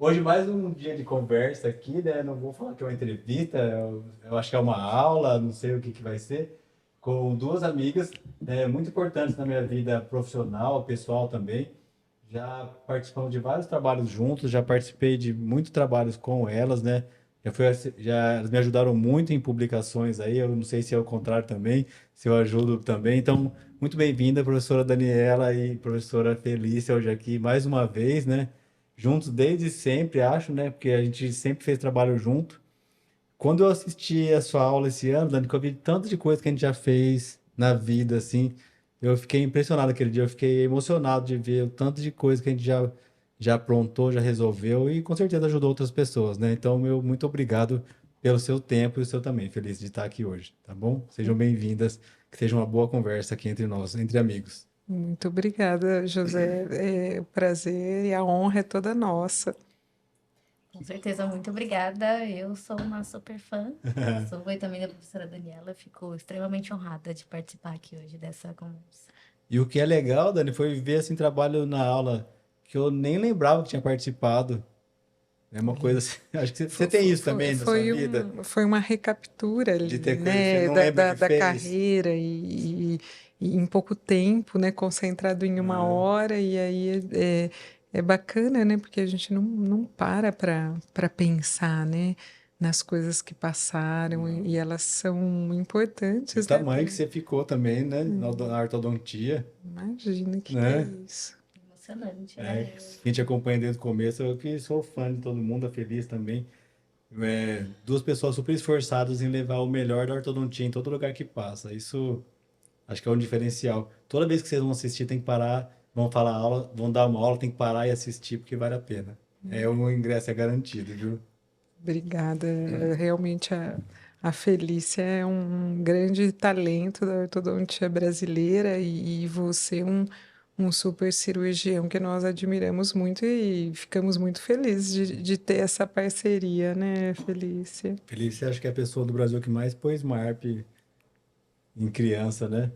Hoje mais um dia de conversa aqui, né? Não vou falar que é uma entrevista, eu acho que é uma aula, não sei o que que vai ser, com duas amigas, muito importantes na minha vida profissional, pessoal também. Já participamos de vários trabalhos juntos, já participei de muitos trabalhos com elas, né? Já elas me ajudaram muito em publicações aí, eu não sei se é o contrário também, se eu ajudo também. Então, muito bem-vinda, professora Daniela e professora Felícia, hoje aqui mais uma vez, né? Juntos desde sempre, acho, né? Porque a gente sempre fez trabalho junto. Quando eu assisti a sua aula esse ano, Dani, que eu vi tanto de coisa que a gente já fez na vida, assim, eu fiquei impressionado aquele dia, eu fiquei emocionado de ver o tanto de coisa que a gente já aprontou, já resolveu e com certeza ajudou outras pessoas, né? Então, meu muito obrigado pelo seu tempo e o seu também. Feliz de estar aqui hoje, tá bom? Sejam bem-vindas, que seja uma boa conversa aqui entre nós, entre amigos. Muito obrigada, José. O prazer e a honra é toda nossa. Com certeza, muito obrigada. Eu sou uma super fã. Sou e também da professora Daniela. Fico extremamente honrada de participar aqui hoje dessa conversa. E o que é legal, Dani, foi ver assim trabalho na aula que eu nem lembrava que tinha participado. É uma coisa assim, acho que você Fo- tem fo- isso Foi, também na sua foi, vida, foi uma recaptura de ali, ter coisa que você né, não da, lembra da, que da fez. carreira e em pouco tempo, né, concentrado em uma Ah, hora, e aí é bacana, né, porque a gente não para pensar, né, nas coisas que passaram não. e elas são E o importantes, né, tamanho que você ficou também, né, na ortodontia, imagina que é né? isso. Emocionante, É, né? quem te acompanha desde o começo, eu que sou fã de todo mundo, a Feliz também. Duas pessoas super esforçadas em levar o melhor da ortodontia em todo lugar que passa. Isso acho que é um diferencial. Toda vez que vocês vão assistir, tem que parar, vão falar aula, vão dar uma aula, tem que parar e assistir porque vale a pena. O ingresso é garantido, viu? Obrigada. Realmente a Felícia é um grande talento da ortodontia brasileira e você um super cirurgião que nós admiramos muito e ficamos muito felizes de ter essa parceria, né, Felícia? Felícia, acho que é a pessoa do Brasil que mais pôs MARP em criança, né?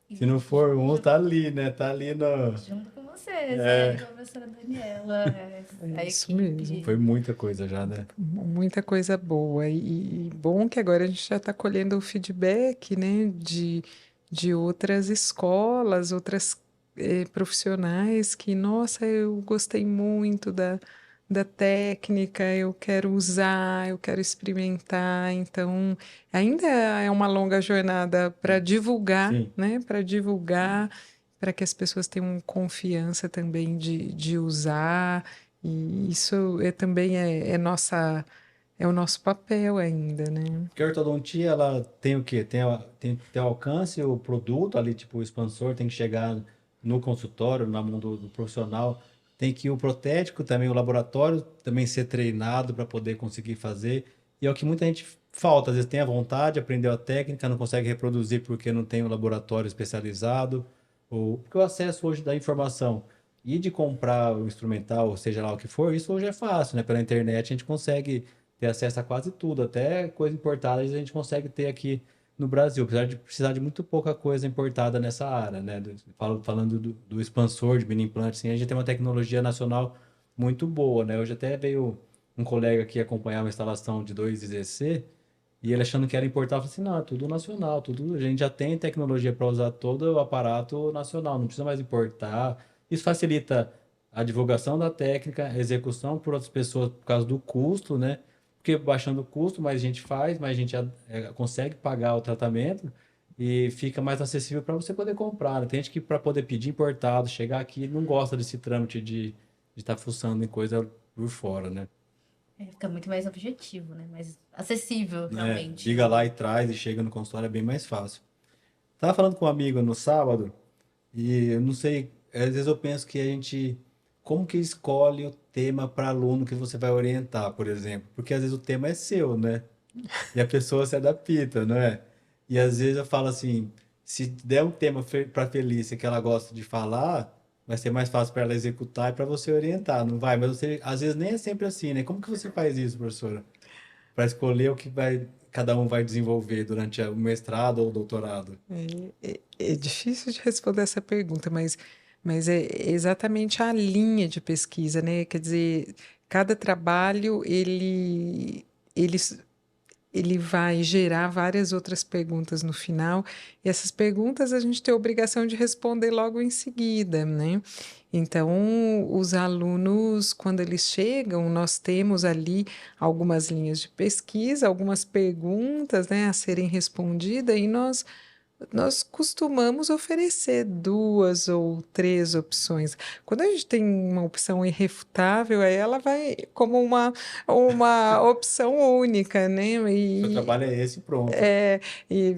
Se E não for um, junto, tá ali, né? Tá ali no. junto com vocês, É, e com a professora Daniela, É a isso mesmo. foi equipe. muita coisa já, né? Muita coisa boa. E bom que agora a gente já está colhendo o feedback, né, de outras escolas, outras profissionais que, nossa, eu gostei muito da técnica, eu quero usar, eu quero experimentar. Então, ainda é uma longa jornada para divulgar, Sim. né, para divulgar, para que as pessoas tenham confiança também de usar. E isso também é o nosso papel ainda, né? Porque a ortodontia, ela tem o quê? Tem que ter alcance, o produto ali, tipo, o expansor tem que chegar no consultório, na mão do profissional. Tem que o protético também, o laboratório também ser treinado para poder conseguir fazer. E é o que muita gente falta. Às vezes tem a vontade, aprendeu a técnica, não consegue reproduzir porque não tem um laboratório especializado. Ou porque o acesso hoje da informação e de comprar o instrumental, ou seja lá o que for, isso hoje é fácil, né? Pela internet a gente consegue ter acesso a quase tudo, até coisa importada a gente consegue ter aqui no Brasil, apesar de precisar de muito pouca coisa importada nessa área, né? Falando do expansor de mini implante, assim, a gente tem uma tecnologia nacional muito boa, né? Hoje até veio um colega aqui acompanhar uma instalação de 2IZC e ele achando que era importar, eu falei assim, não, é tudo nacional, tudo, a gente já tem tecnologia para usar todo o aparato nacional, não precisa mais importar. Isso facilita a divulgação da técnica, a execução por outras pessoas por causa do custo, né? Porque baixando o custo, mais gente faz, mais gente consegue pagar o tratamento e fica mais acessível para você poder comprar, né? Tem gente que para poder pedir importado, chegar aqui, não gosta desse trâmite de estar fuçando em coisa por fora, né? Fica muito mais objetivo, né? Mais acessível, Né? realmente. Liga lá e traz e chega no consultório, é bem mais fácil. Tava falando com um amigo no sábado e eu não sei, às vezes eu penso que a gente, como que escolhe o tema para aluno que você vai orientar, por exemplo? Porque às vezes o tema é seu, né? E a pessoa se adapta, não é? E às vezes eu falo assim, se der um tema para Felícia que ela gosta de falar, vai ser mais fácil para ela executar e para você orientar, não vai? Mas você, às vezes nem é sempre assim, né? Como que você faz isso, professora? Para escolher o que cada um vai desenvolver durante o mestrado ou o doutorado. É difícil de responder essa pergunta, mas mas é exatamente a linha de pesquisa, né? Quer dizer, cada trabalho ele, ele vai gerar várias outras perguntas no final, e essas perguntas a gente tem a obrigação de responder logo em seguida, né? Então, os alunos, quando eles chegam, nós temos ali algumas linhas de pesquisa, algumas perguntas, né, a serem respondidas, e nós costumamos oferecer duas ou três opções. Quando a gente tem uma opção irrefutável, aí ela vai como uma opção única, né? Seu E, trabalho é esse, e pronto. é, e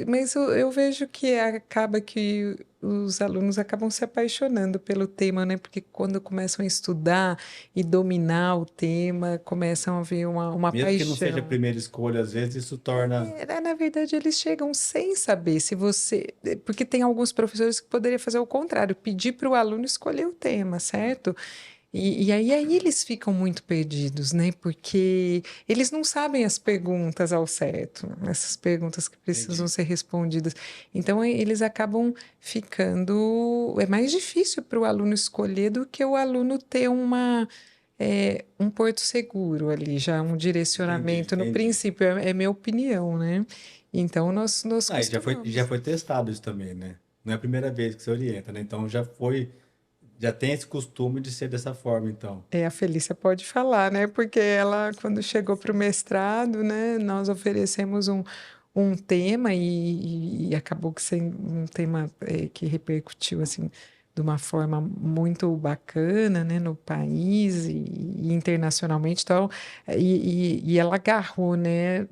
mas eu vejo que acaba que os alunos acabam se apaixonando pelo tema, né? Porque quando começam a estudar e dominar o tema, começam a ver uma Mesmo que não seja a paixão. primeira escolha, às vezes isso torna. Na verdade, eles chegam sem saber se você. Porque tem alguns professores que poderiam fazer o contrário, pedir para o aluno escolher o tema, certo? E aí eles ficam muito perdidos, né? Porque eles não sabem as perguntas ao certo, essas perguntas que precisam Entendi. ser respondidas. Então, eles acabam ficando. É mais difícil para o aluno escolher do que o aluno ter um porto seguro ali, já um Entendi, direcionamento no entendi. princípio, é minha opinião, né? Então, nós Ah, já costumamos. foi testado isso também, né? Não é a primeira vez que você orienta, né? Então já tem esse costume de ser dessa forma, então. A Felícia pode falar, né? Porque ela, quando chegou para o mestrado, né, nós oferecemos um tema e acabou que sendo um tema que repercutiu assim de uma forma muito bacana, né, no país e internacionalmente, então, e ela agarrou, né?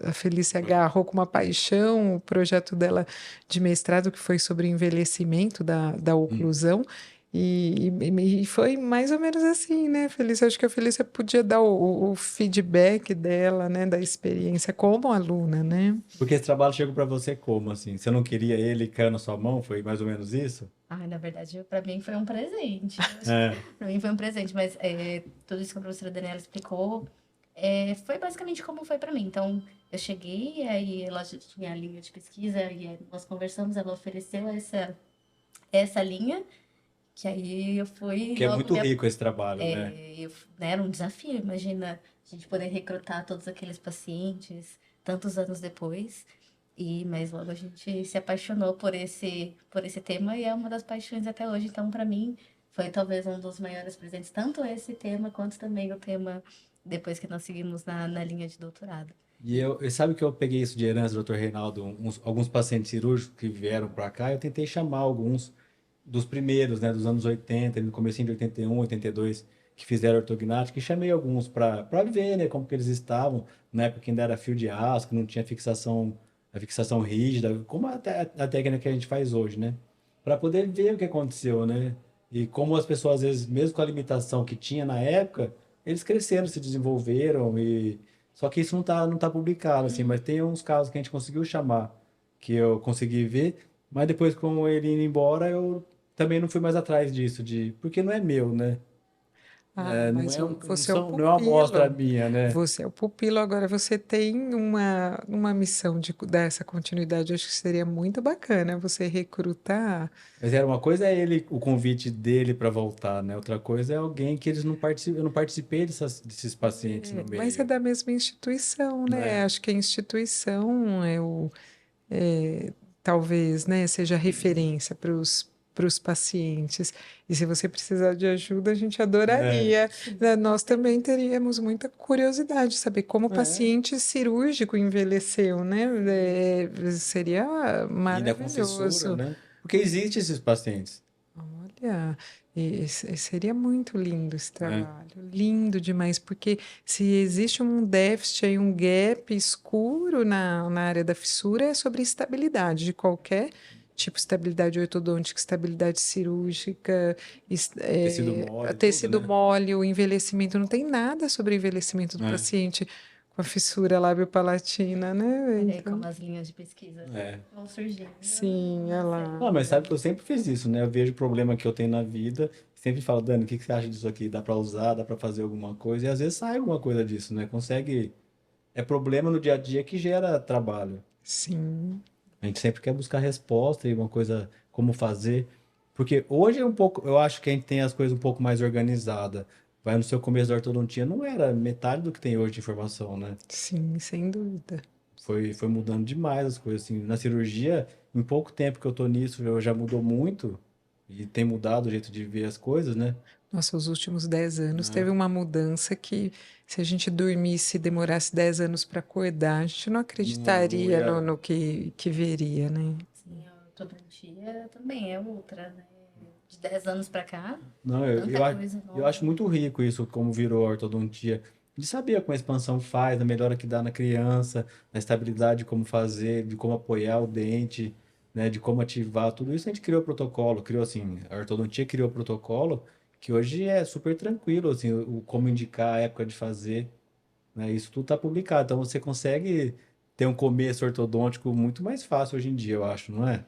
A Felícia agarrou com uma paixão o projeto dela de mestrado, que foi sobre envelhecimento da Hum. oclusão. E foi mais ou menos assim, né, Felícia? Acho que a Felícia podia dar o feedback dela, né, da experiência como aluna, né? Porque esse trabalho chegou para você como, assim? Você não queria ele cair na sua mão? Foi mais ou menos isso? Ai, na verdade, para mim foi um presente. Eu acho que É. para mim foi um presente, mas tudo isso que a professora Daniela explicou foi basicamente como foi para mim. Então, eu cheguei, aí ela já tinha a linha de pesquisa, e aí nós conversamos, ela ofereceu essa linha, que aí eu fui Que é logo muito rico esse trabalho, né? né, era um desafio, imagina a gente poder recrutar todos aqueles pacientes tantos anos depois. Mas logo a gente se apaixonou por esse tema e é uma das paixões até hoje. Então, para mim, foi talvez um dos maiores presentes, tanto esse tema quanto também o tema depois que nós seguimos na linha de doutorado. E sabe que eu peguei isso de herança, doutor Reinaldo, alguns pacientes cirúrgicos que vieram para cá, eu tentei chamar alguns dos primeiros, né, dos anos 80, no comecinho de 81, 82, que fizeram ortognática, e chamei alguns para ver, né, como que eles estavam, na época que ainda era fio de aço, que não tinha a fixação rígida, como a técnica que a gente faz hoje, né, para poder ver o que aconteceu, né, e como as pessoas, às vezes, mesmo com a limitação que tinha na época, eles cresceram, se desenvolveram, e só que isso não tá publicado, assim, mas tem uns casos que a gente conseguiu chamar, que eu consegui ver, mas depois com ele indo embora, eu também não fui mais atrás disso, porque não é meu, né? Ah, Não mas é, você é o não é uma amostra pupilo. minha, né? Você é o pupilo, agora você tem uma missão de dar essa continuidade. Eu acho que seria muito bacana você recrutar. Mas era uma coisa é ele, o convite dele para voltar, né? Outra coisa é alguém que eles não participam, eu não participei desses pacientes no Mas é meio, da mesma instituição, né? né? Acho que a instituição talvez, né, seja referência para os pacientes. E se você precisar de ajuda, a gente É, adoraria. Sim, Né? com Nós também certeza. teríamos muita curiosidade de saber como o é. paciente cirúrgico envelheceu, né? Seria E ainda com fissura, maravilhoso. né? Porque existem esses pacientes, Olha, seria muito lindo esse né? trabalho, lindo demais, porque se existe um déficit aí, um gap escuro na área da fissura, é sobre estabilidade de qualquer tipo, estabilidade ortodôntica, estabilidade cirúrgica, Tecido mole, tudo, tecido né? mole, o envelhecimento, não tem nada sobre o envelhecimento do É, paciente com a fissura lábio-palatina, né? Olha aí Então, como as linhas de pesquisa é. vão surgindo sim, na ela. Ah, mas cena. sabe que eu sempre fiz isso, né? Eu vejo o problema que eu tenho na vida, sempre falo, Dani, o que que você acha disso aqui? Dá pra usar, dá pra fazer alguma coisa? E às vezes sai alguma coisa disso, né? Consegue. É problema no dia a dia que gera trabalho. Sim. A gente sempre quer buscar resposta e uma coisa, como fazer. Porque hoje é um pouco, eu acho que a gente tem as coisas um pouco mais organizadas. Vai no seu começo da ortodontia, não era metade do que tem hoje de informação, né? Sim, sem dúvida. Foi mudando demais as coisas, assim. Na cirurgia, em pouco tempo que eu tô nisso, eu já mudou muito e tem mudado o jeito de ver as coisas, né? Nossa, os últimos 10 anos Né? teve uma mudança que, se a gente dormisse e demorasse 10 anos para acordar, a gente não Não acreditaria ia. no que veria, né? Sim, a ortodontia também é outra, né? De 10 anos pra cá, Não, tanta coisa eu acho nova. muito rico isso, como virou a ortodontia. De saber como a expansão faz, a melhora que dá na criança, na estabilidade, como fazer, de como apoiar o dente, né, de como ativar, tudo isso a gente criou protocolo, criou assim, a ortodontia criou protocolo que hoje é super tranquilo, assim, como indicar a época de fazer, né, isso tudo está publicado, então você consegue ter um começo ortodôntico muito mais fácil hoje em dia, eu acho, não é?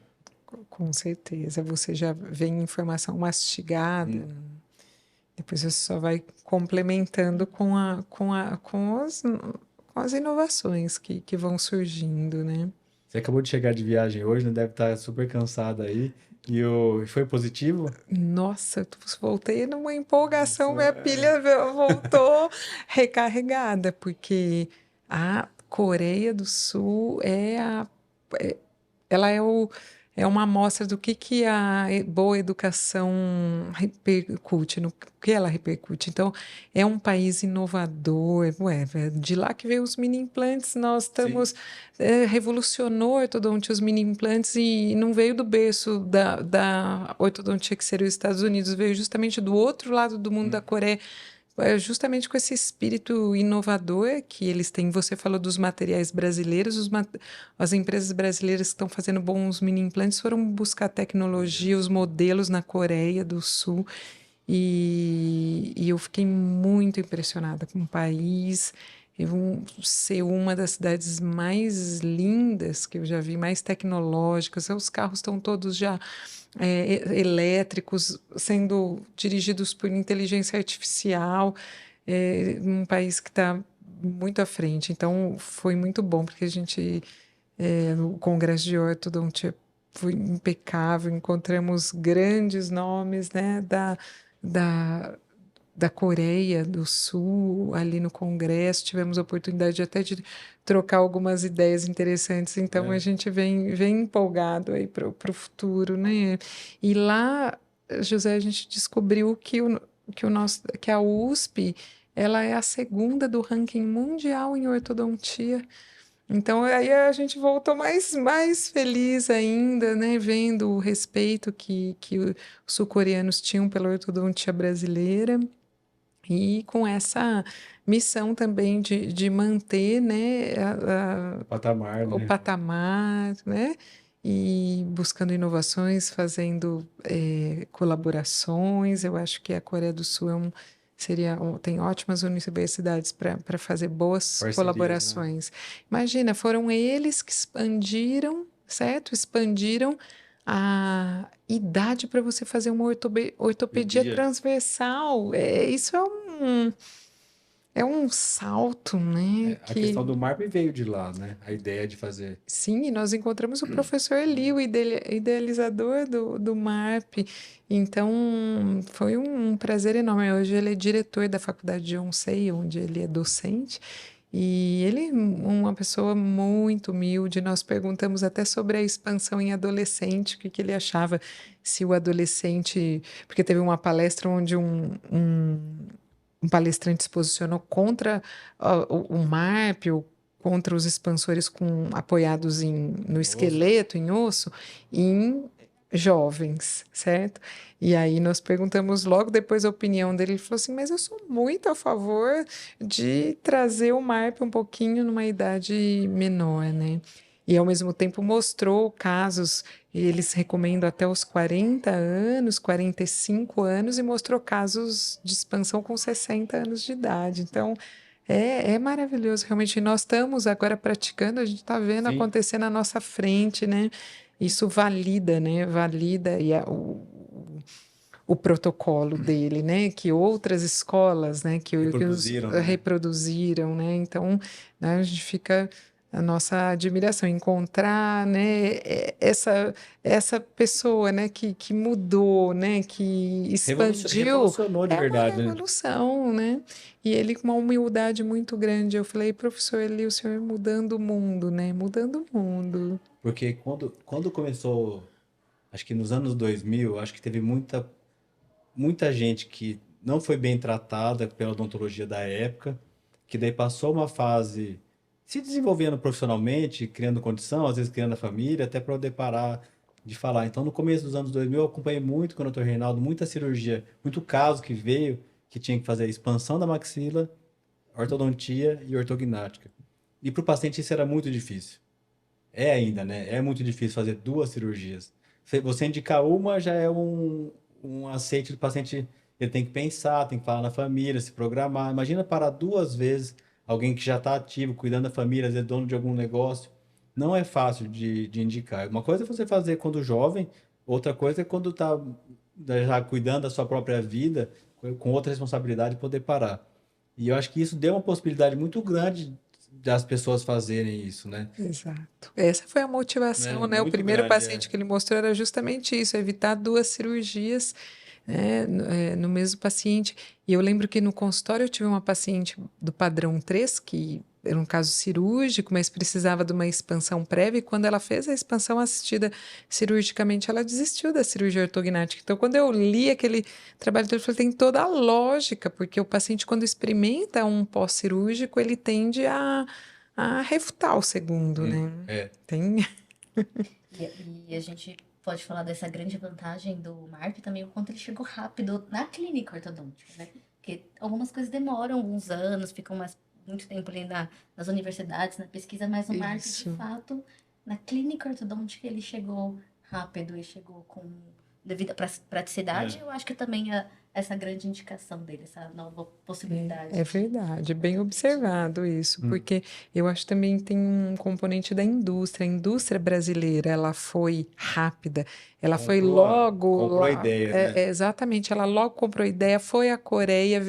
Com certeza. Você já vem informação mastigada, depois você só vai complementando com as inovações que vão surgindo, né? Você acabou de chegar de viagem hoje, né? Deve estar super cansada aí. Foi positivo? Nossa, voltei numa empolgação, Nossa, minha pilha voltou recarregada, porque a Coreia do Sul ela é uma amostra do que a boa educação repercute, no que ela repercute. Então, é um país inovador, ué, de lá que veio os mini implantes, nós sim. estamos, revolucionou a ortodontia, os mini implantes, e não veio do berço da ortodontia que seria os Estados Unidos, veio justamente do outro lado do mundo da Coreia, justamente com esse espírito inovador que eles têm. Você falou dos materiais brasileiros, as empresas brasileiras que estão fazendo bons mini implantes foram buscar tecnologia, os modelos na Coreia do Sul, e eu fiquei muito impressionada com o país. Ser uma das cidades mais lindas que eu já vi, mais tecnológicas. Os carros estão todos já elétricos, sendo dirigidos por inteligência artificial, um país que está muito à frente. Então, foi muito bom, porque a gente, no Congresso de Ortodontia, foi impecável, encontramos grandes nomes, né, da, da Coreia do Sul ali no Congresso, tivemos a oportunidade até de trocar algumas ideias interessantes, então a É. gente vem empolgado aí para o futuro, né? E lá, José, a gente descobriu que a USP, ela é a segunda do ranking mundial em ortodontia. Então aí a gente voltou mais feliz ainda, né? Vendo o respeito que os sul-coreanos tinham pela ortodontia brasileira. E com essa missão também de manter, né, O patamar, o né? patamar, né, e buscando inovações, fazendo colaborações. Eu acho que a Coreia do Sul tem ótimas universidades para fazer boas Parcerias, né? colaborações. Imagina, foram eles que expandiram, certo? Expandiram a idade para você fazer uma ortopedia Pedia. transversal. Isso é um salto, né? A questão do MARP veio de lá, né? A ideia de fazer. Sim, e nós encontramos o professor Lee, o idealizador do MARP. Então, foi um prazer enorme. Hoje ele é diretor da Faculdade de Yonsei, onde ele é docente. E ele é uma pessoa muito humilde. Nós perguntamos até sobre a expansão em adolescente, o que ele achava, se o adolescente. Porque teve uma palestra onde um palestrante se posicionou contra o MARP, ou contra os expansores apoiados no Nossa. esqueleto, em osso, em jovens, certo? E aí nós perguntamos logo depois a opinião dele. Ele falou assim: mas eu sou muito a favor de trazer o MARP um pouquinho numa idade menor, né? E ao mesmo tempo mostrou casos, eles recomendam até os 40 anos, 45 anos, e mostrou casos de expansão com 60 anos de idade. Então, é maravilhoso, realmente. Nós estamos agora praticando, a gente está vendo Sim. acontecer na nossa frente, né? Isso valida, né? Valida o protocolo dele, né? Que outras escolas, né? Que os Reproduziram, né? reproduziram, né? Então, né, a gente fica a nossa admiração, encontrar, né, essa pessoa, né, que mudou, né, que expandiu, Revolucionou de é uma verdade, né? revolução, né? E ele com uma humildade muito grande. Eu falei, professor Eli, o senhor mudando o mundo, né? Mudando o mundo. Porque quando começou, acho que nos anos 2000, acho que teve muita gente que não foi bem tratada pela odontologia da época, que daí passou uma fase se desenvolvendo profissionalmente, criando condição, às vezes criando a família, até para poder parar de falar. Então, no começo dos anos 2000, eu acompanhei muito com o Dr. Reinaldo, muita cirurgia, muito caso que veio, que tinha que fazer a expansão da maxila, ortodontia e ortognática. E para o paciente isso era muito difícil. É ainda, né? É muito difícil fazer duas cirurgias. Você indicar uma já é um aceite do paciente. Ele tem que pensar, tem que falar na família, se programar. Imagina parar duas vezes alguém que já está ativo, cuidando da família, às vezes dono de algum negócio. Não é fácil de indicar. Uma coisa é você fazer quando jovem, outra coisa é quando está já cuidando da sua própria vida, com outra responsabilidade, poder parar. E eu acho que isso deu uma possibilidade muito grande das pessoas fazerem isso, né? Exato. Essa foi a motivação, Né? né? O Muito primeiro grande, paciente é. que ele mostrou era justamente isso, evitar duas cirurgias, né, no mesmo paciente. E eu lembro que no consultório eu tive uma paciente do padrão 3, que era um caso cirúrgico, mas precisava de uma expansão prévia, e quando ela fez a expansão assistida cirurgicamente, ela desistiu da cirurgia ortognática. Então, quando eu li aquele trabalho todo, eu falei, tem toda a lógica, porque o paciente, quando experimenta um pós-cirúrgico, ele tende a refutar o segundo, né? É. Tem. E a gente pode falar dessa grande vantagem do Marp também, o quanto ele chegou rápido na clínica ortodôntica, né? Porque algumas coisas demoram alguns anos, ficam muito tempo ali nas universidades, na pesquisa, mas o Marp, de Isso. fato, na clínica ortodôntica, ele chegou rápido e chegou com devida praticidade. É. Eu acho que também essa grande indicação dele, essa nova possibilidade É de verdade, bem atendimento. observado isso, Hum. porque eu acho que também tem um componente da indústria. A indústria brasileira, ela foi rápida, ela foi logo Comprou a lá, ideia, né? exatamente, ela logo comprou a ideia, foi à Coreia,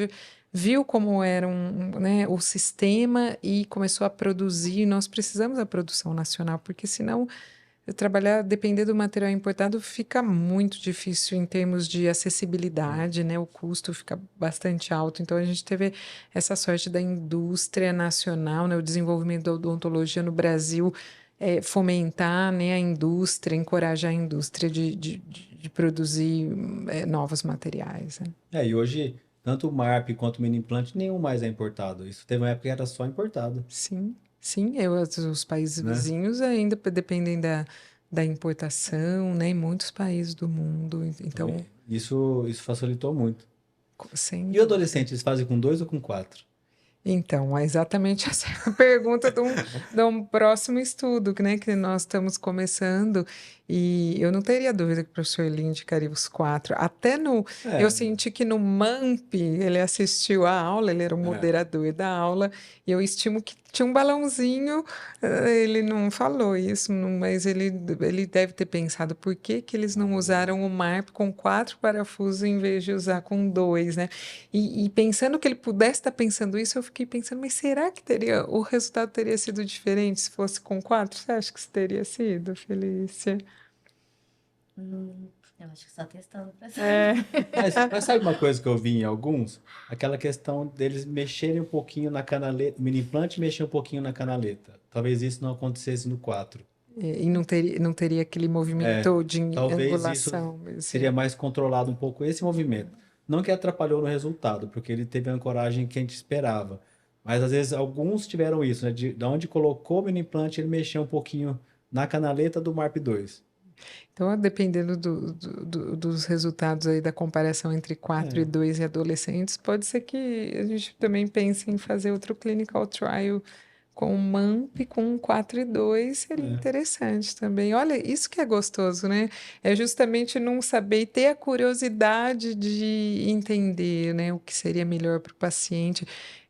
viu como era né, o sistema e começou a produzir. Nós precisamos da produção nacional, porque senão trabalhar, depender do material importado, fica muito difícil em termos de acessibilidade, né? O custo fica bastante alto. Então, a gente teve essa sorte da indústria nacional, né? O desenvolvimento da odontologia no Brasil, fomentar, né, a indústria, encorajar a indústria de produzir novos materiais, né? E hoje, tanto o MARP quanto o mini implante, nenhum mais é importado. Isso teve uma época que era só importado, Sim, sim, os países né? vizinhos ainda dependem da importação, né? Em muitos países do mundo. Então, Então, isso facilitou muito. sem E o dúvida. adolescente, eles fazem com dois ou com quatro? Então, é exatamente essa é a pergunta de um próximo estudo, né, que nós estamos começando, e eu não teria dúvida que o professor Eli indicaria os quatro. Eu É, senti que no MAMP ele assistiu à aula, ele era o é. moderador da aula, e eu estimo que tinha um balãozinho, ele não falou isso, mas ele deve ter pensado por que que eles não usaram o MARP com 4 parafusos em vez de usar com 2, né? E pensando que ele pudesse estar pensando isso, eu fiquei pensando, mas será que o resultado teria sido diferente se fosse com 4? Você acha que isso teria sido, Felícia? Eu acho que só testando pra É, saber. Mas sabe uma coisa que eu vi em alguns? Aquela questão deles mexerem um pouquinho na canaleta, mini implante mexer um pouquinho na canaleta. Talvez isso não acontecesse no 4. e não teria aquele movimento de Talvez isso angulação, seria assim. mais controlado um pouco esse movimento. Não que atrapalhou no resultado, porque ele teve a ancoragem que a gente esperava. Mas às vezes alguns tiveram isso, né? De onde colocou o mini implante, ele mexeu um pouquinho na canaleta do MARP 2. Então, dependendo dos resultados aí da comparação entre 4 e É, 2 e adolescentes, pode ser que a gente também pense em fazer outro clinical trial com o MAMP com 4 e 2 seria é. interessante também. Olha, isso que é gostoso, né? É justamente não saber e ter a curiosidade de entender, né, o que seria melhor para o paciente.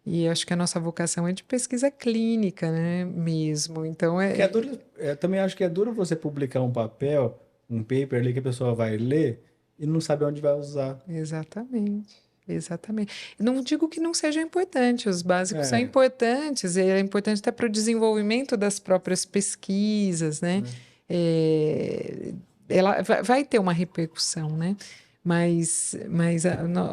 E acho que a nossa vocação é de pesquisa clínica, né, mesmo. Então, Que é duro, também acho que é duro você publicar um papel, um paper ali que a pessoa vai ler e não sabe onde vai usar. exatamente. exatamente. Não digo que não sejam importantes, os básicos são É, importantes, e é importante até para o desenvolvimento das próprias pesquisas, né? né? É, ela vai ter uma repercussão, né? Mas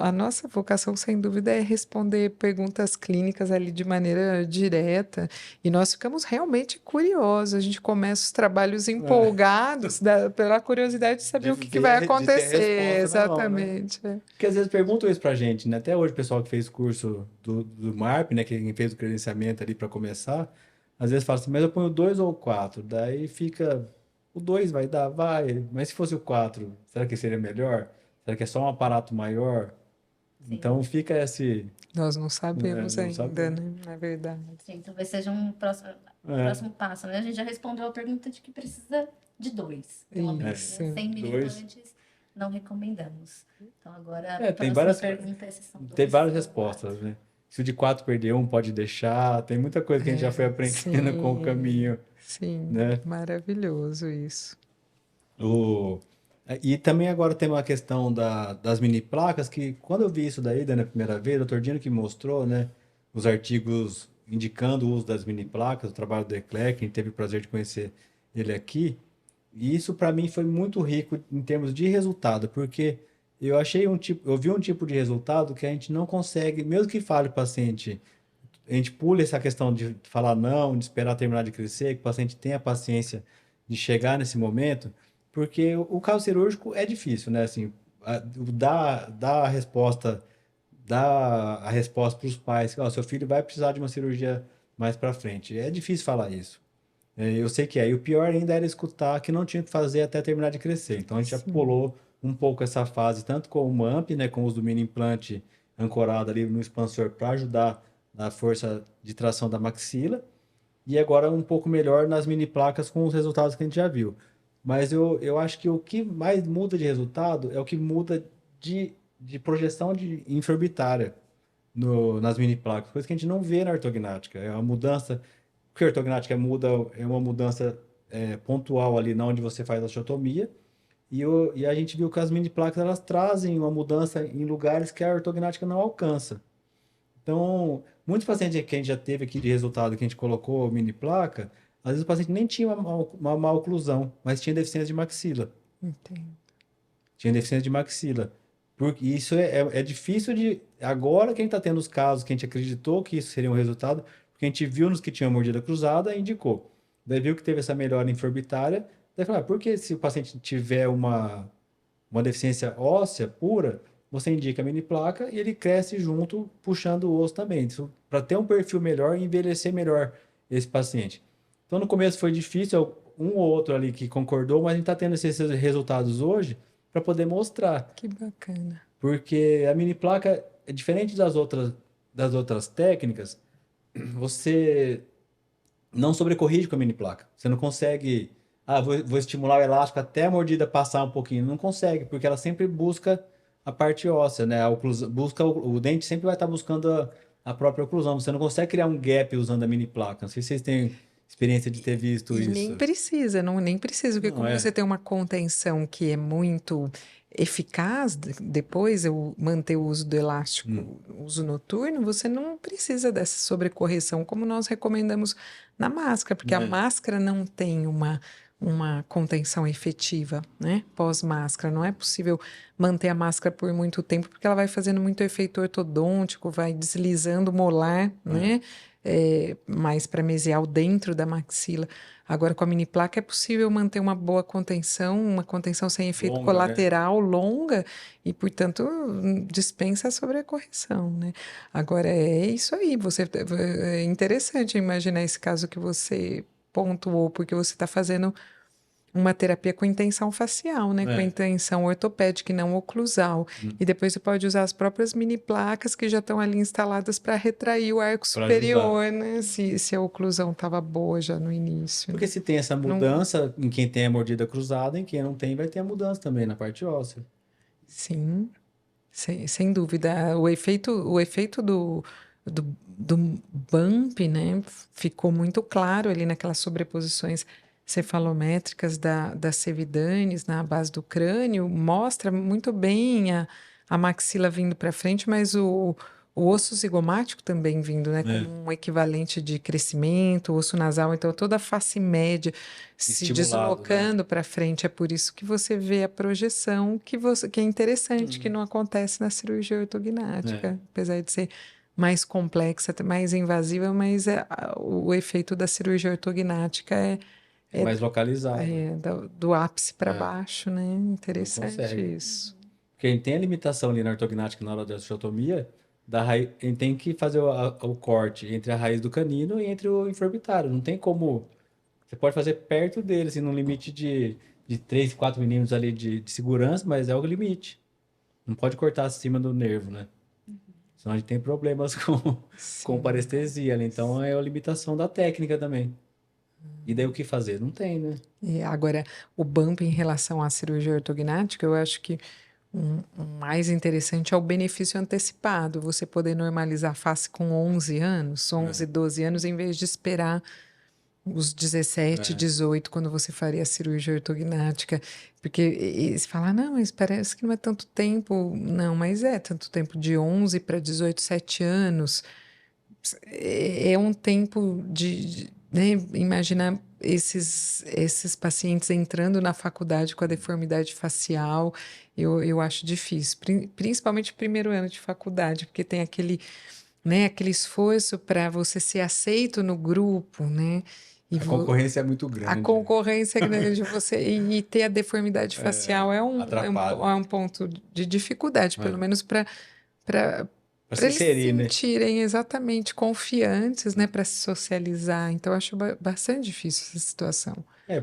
a nossa vocação, sem dúvida, é responder perguntas clínicas ali de maneira direta, e nós ficamos realmente curiosos. A gente começa os trabalhos É, empolgados pela curiosidade de saber de o que vai ver, de ter a acontecer, resposta na mão, né? exatamente. É. Porque às vezes perguntam isso pra gente, né? Até hoje o pessoal que fez curso do MARP, né? Quem fez o credenciamento ali para começar, às vezes fala assim, mas eu ponho 2 ou 4, daí fica, o 2 vai dar, vai, mas se fosse o 4, será que seria melhor? Será que é só um aparato maior? Sim. Então fica esse, Nós não né, sabemos não ainda, sabemos. né? Na verdade. Sim, talvez seja um É, próximo passo, né? A gente já respondeu a pergunta de que precisa de 2, pelo menos, é, Isso. né? 100 mil 2. implantes não recomendamos. Então, agora, a É, próxima pergunta é se são tem 2 várias ou 4. respostas, né? Se o de 4 perder um, pode deixar. Tem muita coisa que a gente já foi aprendendo com o Sim, caminho, sim, né? maravilhoso isso. O... E também agora tem uma questão das mini placas, que quando eu vi isso daí, né, na primeira vez, o Dr. Dino que mostrou, né, os artigos indicando o uso das mini placas, o trabalho do Eclerc, quem teve o prazer de conhecer ele aqui, e isso para mim foi muito rico em termos de resultado, porque eu vi um tipo de resultado que a gente não consegue, mesmo que fale o paciente, a gente pula essa questão de falar não, de esperar terminar de crescer, que o paciente tenha paciência de chegar nesse momento, porque o caso cirúrgico é difícil, né? Assim, dar a resposta para os pais, que ó, seu filho vai precisar de uma cirurgia mais para frente. É difícil falar isso. Eu sei que é. E o pior ainda era escutar que não tinha o que fazer até terminar de crescer. Então a gente já Sim, pulou um pouco essa fase, tanto com o MAMP, né, com o uso do mini implante ancorado ali no expansor para ajudar na força de tração da maxila, e agora um pouco melhor nas mini placas com os resultados que a gente já viu. Mas eu acho que o que mais muda de resultado é o que muda de projeção de infraorbitária nas mini placas, coisa que a gente não vê na ortognática. É uma mudança, porque a ortognática é uma mudança pontual ali na onde você faz a osteotomia, e a gente viu que as mini placas elas trazem uma mudança em lugares que a ortognática não alcança. Então, muitos pacientes que a gente já teve aqui de resultado que a gente colocou mini placa, às vezes o paciente nem tinha uma maloclusão, mas tinha deficiência de maxila. entendo. Tinha deficiência de maxila. Porque isso é difícil de. Agora que a gente está tendo os casos que a gente acreditou que isso seria um resultado, porque a gente viu nos que tinham mordida cruzada e indicou. Daí viu que teve essa melhora infraorbitária. Daí falou, por que se o paciente tiver uma deficiência óssea pura, você indica a mini placa e ele cresce junto, puxando o osso também. Para ter um perfil melhor e envelhecer melhor esse paciente. Então no começo foi difícil, um ou outro ali que concordou, mas a gente está tendo esses resultados hoje para poder mostrar. Que bacana. Porque a mini placa é diferente das outras técnicas, você não sobrecorrige com a mini placa. Você não consegue, vou estimular o elástico até a mordida passar um pouquinho. Não consegue, porque ela sempre busca a parte óssea, né? Busca o dente sempre vai estar buscando a própria oclusão. Você não consegue criar um gap usando a mini placa. Não sei se vocês têm experiência de ter visto E nem isso. precisa, não, nem precisa, porque Não como você é? tem uma contenção que é muito eficaz, depois eu manter o uso do Hum, elástico, uso noturno, você não precisa dessa sobrecorreção, como nós recomendamos na máscara, porque a né? máscara não tem uma contenção efetiva, né? Pós-máscara. Não é possível manter a máscara por muito tempo, porque ela vai fazendo muito efeito ortodôntico, vai deslizando o molar, É. né? Mais para mesial dentro da maxila. Agora, com a mini placa é possível manter uma boa contenção, uma contenção sem efeito Longa, né? colateral longa e, portanto, dispensa a sobrecorreção, né? Agora, é isso aí. É interessante imaginar esse caso que você pontuou, porque você está fazendo uma terapia com intenção facial, né? Com É. intenção ortopédica e não oclusal. E depois você pode usar as próprias mini placas que já estão ali instaladas para retrair o arco Para ajudar. superior, né? Se a oclusão estava boa já no início, Porque né? se tem essa Não, mudança em quem tem a mordida cruzada, em quem não tem, vai ter a mudança também na parte óssea. sim, sem dúvida. O efeito do bump, né? Ficou muito claro ali naquelas sobreposições cefalométricas das cevidanes na base do crânio, mostra muito bem a maxila vindo para frente, mas o osso zigomático também vindo, né, como um equivalente de crescimento, o osso nasal, então toda a face média se Estimulado, né? deslocando para frente. É por isso que você vê a projeção que é interessante, que não acontece na cirurgia ortognática, apesar de ser mais complexa, mais invasiva, mas o efeito da cirurgia ortognática É mais localizado. do ápice para baixo, né? Interessante consegue. isso. Porque a gente tem a limitação ali na ortognática na hora da osteotomia, a gente tem que fazer o corte entre a raiz do canino e entre o informitário. Não tem como. Você pode fazer perto dele, assim, num limite de 3, 4 milímetros ali de segurança, mas é o limite. Não pode cortar acima do nervo, né? Senão a gente tem problemas com parestesia ali. Então é a limitação da técnica também. E daí o que fazer? Não tem, né? Agora, o bump em relação à cirurgia ortognática, eu acho que o mais interessante é o benefício antecipado, você poder normalizar a face com 11 anos, 11, 12 anos, em vez de esperar os 17, 18, quando você faria a cirurgia ortognática. Porque você fala, não, mas parece que não é tanto tempo. Não, mas é tanto tempo, de 11 para 18, 7 anos. É um tempo né, imaginar esses pacientes entrando na faculdade com a deformidade facial, eu acho difícil, principalmente o primeiro ano de faculdade, porque tem né, aquele esforço para você ser aceito no grupo, né? A concorrência é muito A grande. concorrência é grande, e ter a deformidade facial é um ponto de dificuldade, pelo menos para se eles se inserir, né? sentirem exatamente confiantes, né, para se socializar. Então, eu acho bastante difícil essa situação.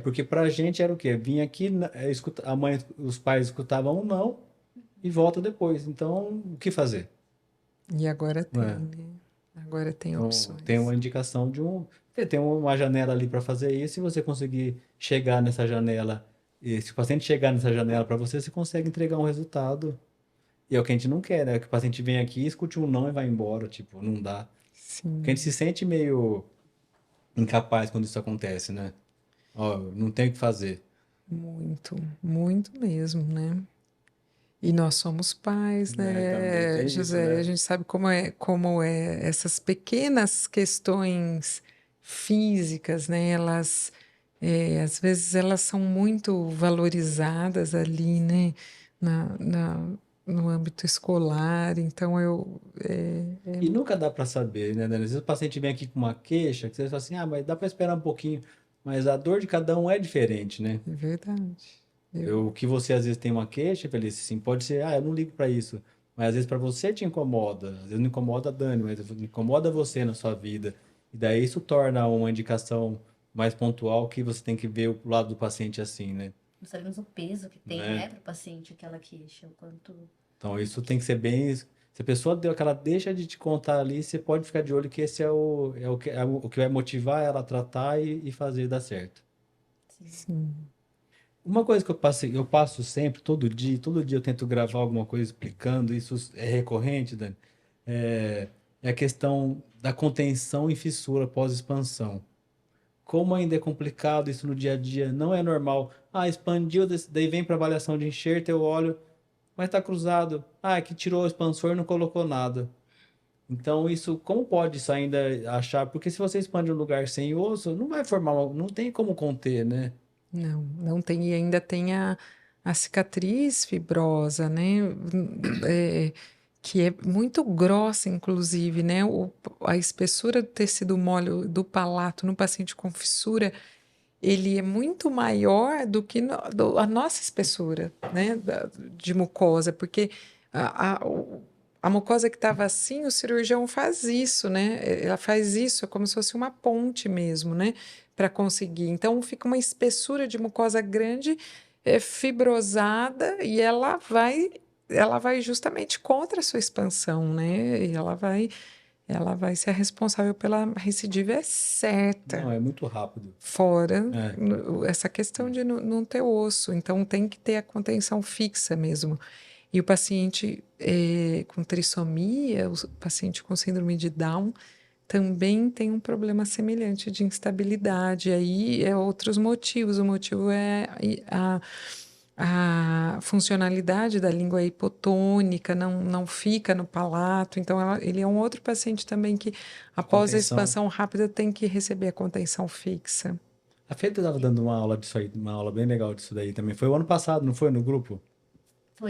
Porque pra gente era o quê? Vinha aqui, a mãe, os pais escutavam um não e volta depois. Então, o que fazer? E agora tem, É. né? Agora tem Então, opções. tem uma indicação tem uma janela ali para fazer isso. Se você conseguir chegar nessa janela, e se o paciente chegar nessa janela para você, você consegue entregar um resultado. E é o que a gente não quer, né? Que o paciente vem aqui, escute um não e vai embora. Tipo, não dá. Sim, Porque a gente se sente meio incapaz quando isso acontece, né? Ó, não tem o que fazer. muito, muito mesmo, né? E nós somos pais, Também né, tem isso, José? A né? gente sabe como é essas pequenas questões físicas, né? Elas, às vezes, elas são muito valorizadas ali, né? No âmbito escolar. Então, E nunca dá para saber, né, Dani? Às vezes o paciente vem aqui com uma queixa, que você fala assim, mas dá para esperar um pouquinho. Mas a dor de cada um é diferente, né? é verdade. O que você às vezes tem uma queixa, Felice, assim, pode ser, eu não ligo para isso. Mas às vezes para você te incomoda. Às vezes não incomoda a Dani, mas incomoda você na sua vida. E daí isso torna uma indicação mais pontual que você tem que ver o lado do paciente assim, né? Não sabemos o peso que tem, né, para o paciente aquela queixa, o quanto. Então isso tem que ser bem. Se a pessoa deu aquela deixa de te contar ali, você pode ficar de olho que esse o que vai motivar ela a tratar e fazer dar certo. Sim. Uma coisa que eu passo sempre, todo dia eu tento gravar alguma coisa explicando, isso é recorrente, Dani, é, é a questão da contenção e fissura pós-expansão. Como ainda é complicado isso no dia a dia, não é normal. Expandiu, daí vem para avaliação de enxerto, eu olho, mas está cruzado. É que tirou o expansor e não colocou nada. Então, isso, como pode isso ainda achar? Porque se você expande um lugar sem osso, não vai formar, não tem como conter, né? Não tem, e ainda tem a cicatriz fibrosa, né? É, que é muito grossa, inclusive, né? A espessura do tecido mole do palato no paciente com fissura, ele é muito maior do que a nossa espessura, né? De mucosa, porque a mucosa que estava assim, o cirurgião faz isso, né? Ela faz isso, é como se fosse uma ponte mesmo, né? Para conseguir. Então, fica uma espessura de mucosa grande, fibrosada, e ela vai justamente contra a sua expansão, né? E ela vai ser a responsável pela recidiva, é certa. Não, é muito rápido. Fora É. essa questão de não ter osso. Então, tem que ter a contenção fixa mesmo. E o paciente com trissomia, o paciente com síndrome de Down, também tem um problema semelhante de instabilidade. Aí é outros motivos. O motivo é A funcionalidade da língua é hipotônica, não fica no palato, então ele é um outro paciente também que, após a Contenção. expansão rápida, tem que receber a contenção fixa. A Fê estava dando uma aula disso aí, uma aula bem legal disso daí também. Foi o ano passado, não foi? No grupo?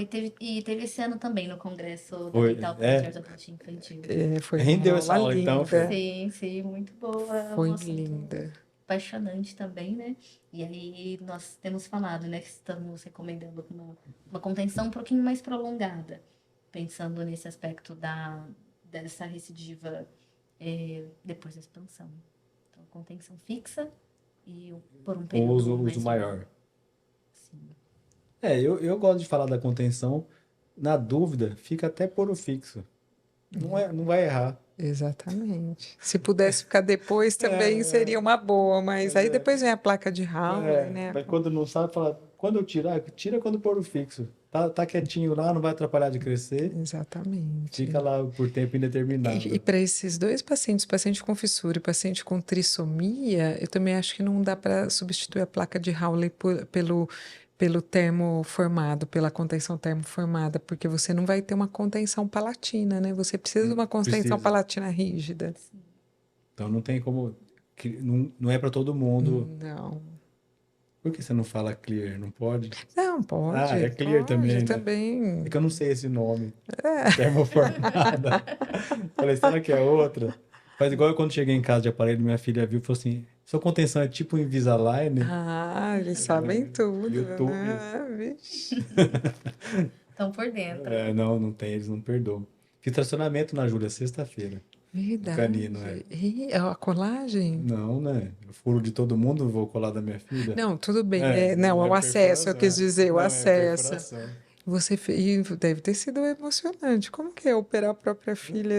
Teve esse ano também no Congresso da Foi, Dental é. Planners Adulto Infantil. Foi Rendeu uma essa aula aula então, Fê? linda, Sim, muito boa. foi Um assunto linda. apaixonante também, né? E aí nós temos falado, né, que estamos recomendando uma contenção um pouquinho mais prolongada, pensando nesse aspecto dessa recidiva depois da expansão. Então, contenção fixa e por um Um período uso mais longo. maior. Sim. Eu gosto de falar da contenção. Na dúvida, fica até por o fixo. Não vai errar. Exatamente. Se pudesse ficar depois também seria uma boa, mas aí depois vem a placa de Howley, né? Mas quando não sabe, fala, quando eu tirar, tira quando pôr o fixo. Tá quietinho lá, não vai atrapalhar de crescer. Exatamente. Fica lá por tempo E indeterminado. para esses dois pacientes, paciente com fissura e paciente com trissomia, eu também acho que não dá para substituir a placa de Howley pelo termo formado, pela contenção termoformada, porque você não vai ter uma contenção palatina, né? Você precisa de uma contenção Precisa. palatina rígida. Então não tem como. Não é para todo mundo. Não. Por que você não fala clear? Não pode? Não, pode. Ah, é clear também, né? também. É que eu não sei esse nome. Termoformada. Falei, será que é outra? Faz igual eu quando cheguei em casa de aparelho, minha filha viu e falou assim: sua contenção é tipo Invisalign? Ah, eles sabem tudo, YouTube. né? Vixe. Estão por dentro. Não tem, eles não perdoam. Fiz tracionamento na Júlia sexta-feira. Verdade. Canino, E a colagem? Não, né? Eu furo de todo mundo, vou colar da minha filha. Não, tudo bem. Não, o acesso, eu quis dizer, o acesso. E deve ter sido emocionante. Como que é operar a própria filha?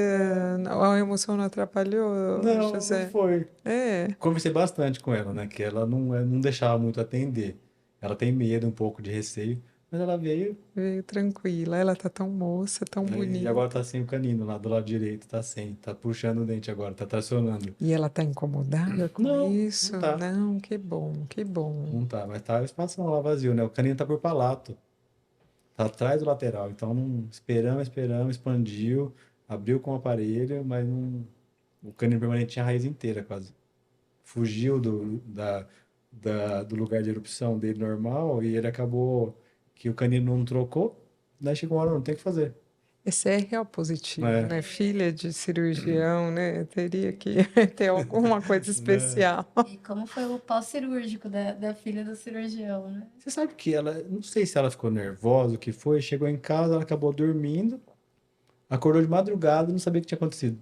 A emoção não atrapalhou, Não José? foi. É, Conversei bastante com ela, né? Que ela não deixava muito atender. Ela tem medo, um pouco de receio. Mas ela veio veio tranquila. Ela tá tão moça, tão e bonita. agora tá sem o canino lá do lado direito, tá sem. Tá puxando o dente agora, tá tracionando. E ela tá incomodada com Não, isso? não tá. Não, que bom, que bom. Não tá, mas tá o espaço lá vazio, né? O canino tá por palato. Tá atrás do lateral. Então esperamos, expandiu, abriu com o aparelho, mas não. O canino permanente tinha a raiz inteira quase. Fugiu do lugar de erupção dele normal e ele acabou que o canino não trocou. Daí chegou uma hora, não tem o que fazer. Esse é real positivo, É. né? Filha de cirurgião, né? Teria que ter alguma coisa especial. E como foi o pós-cirúrgico da filha do cirurgião, né? Você sabe que ela, não sei se ela ficou nervosa, o que foi, chegou em casa, ela acabou dormindo, acordou de madrugada, não sabia o que tinha acontecido.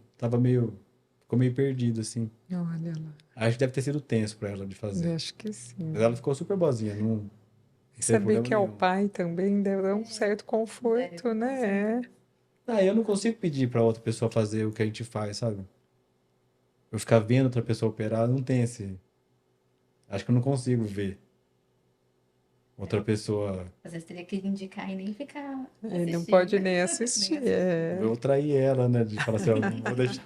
Ficou meio perdido, assim. Olha lá, Acho que deve ter sido tenso pra ela de fazer. acho que sim. Mas ela ficou super boazinha, não teve Saber problema que é o nenhum. pai também deve dar um certo conforto, né? Eu não consigo pedir pra outra pessoa fazer o que a gente faz, sabe? Eu ficar vendo outra pessoa operar, não tem esse. Acho que eu não consigo ver outra pessoa. Às vezes teria que indicar e nem ficar Ele não assistindo. pode nem assistir. Eu trair ela, né? De falar assim, ó, não vou deixar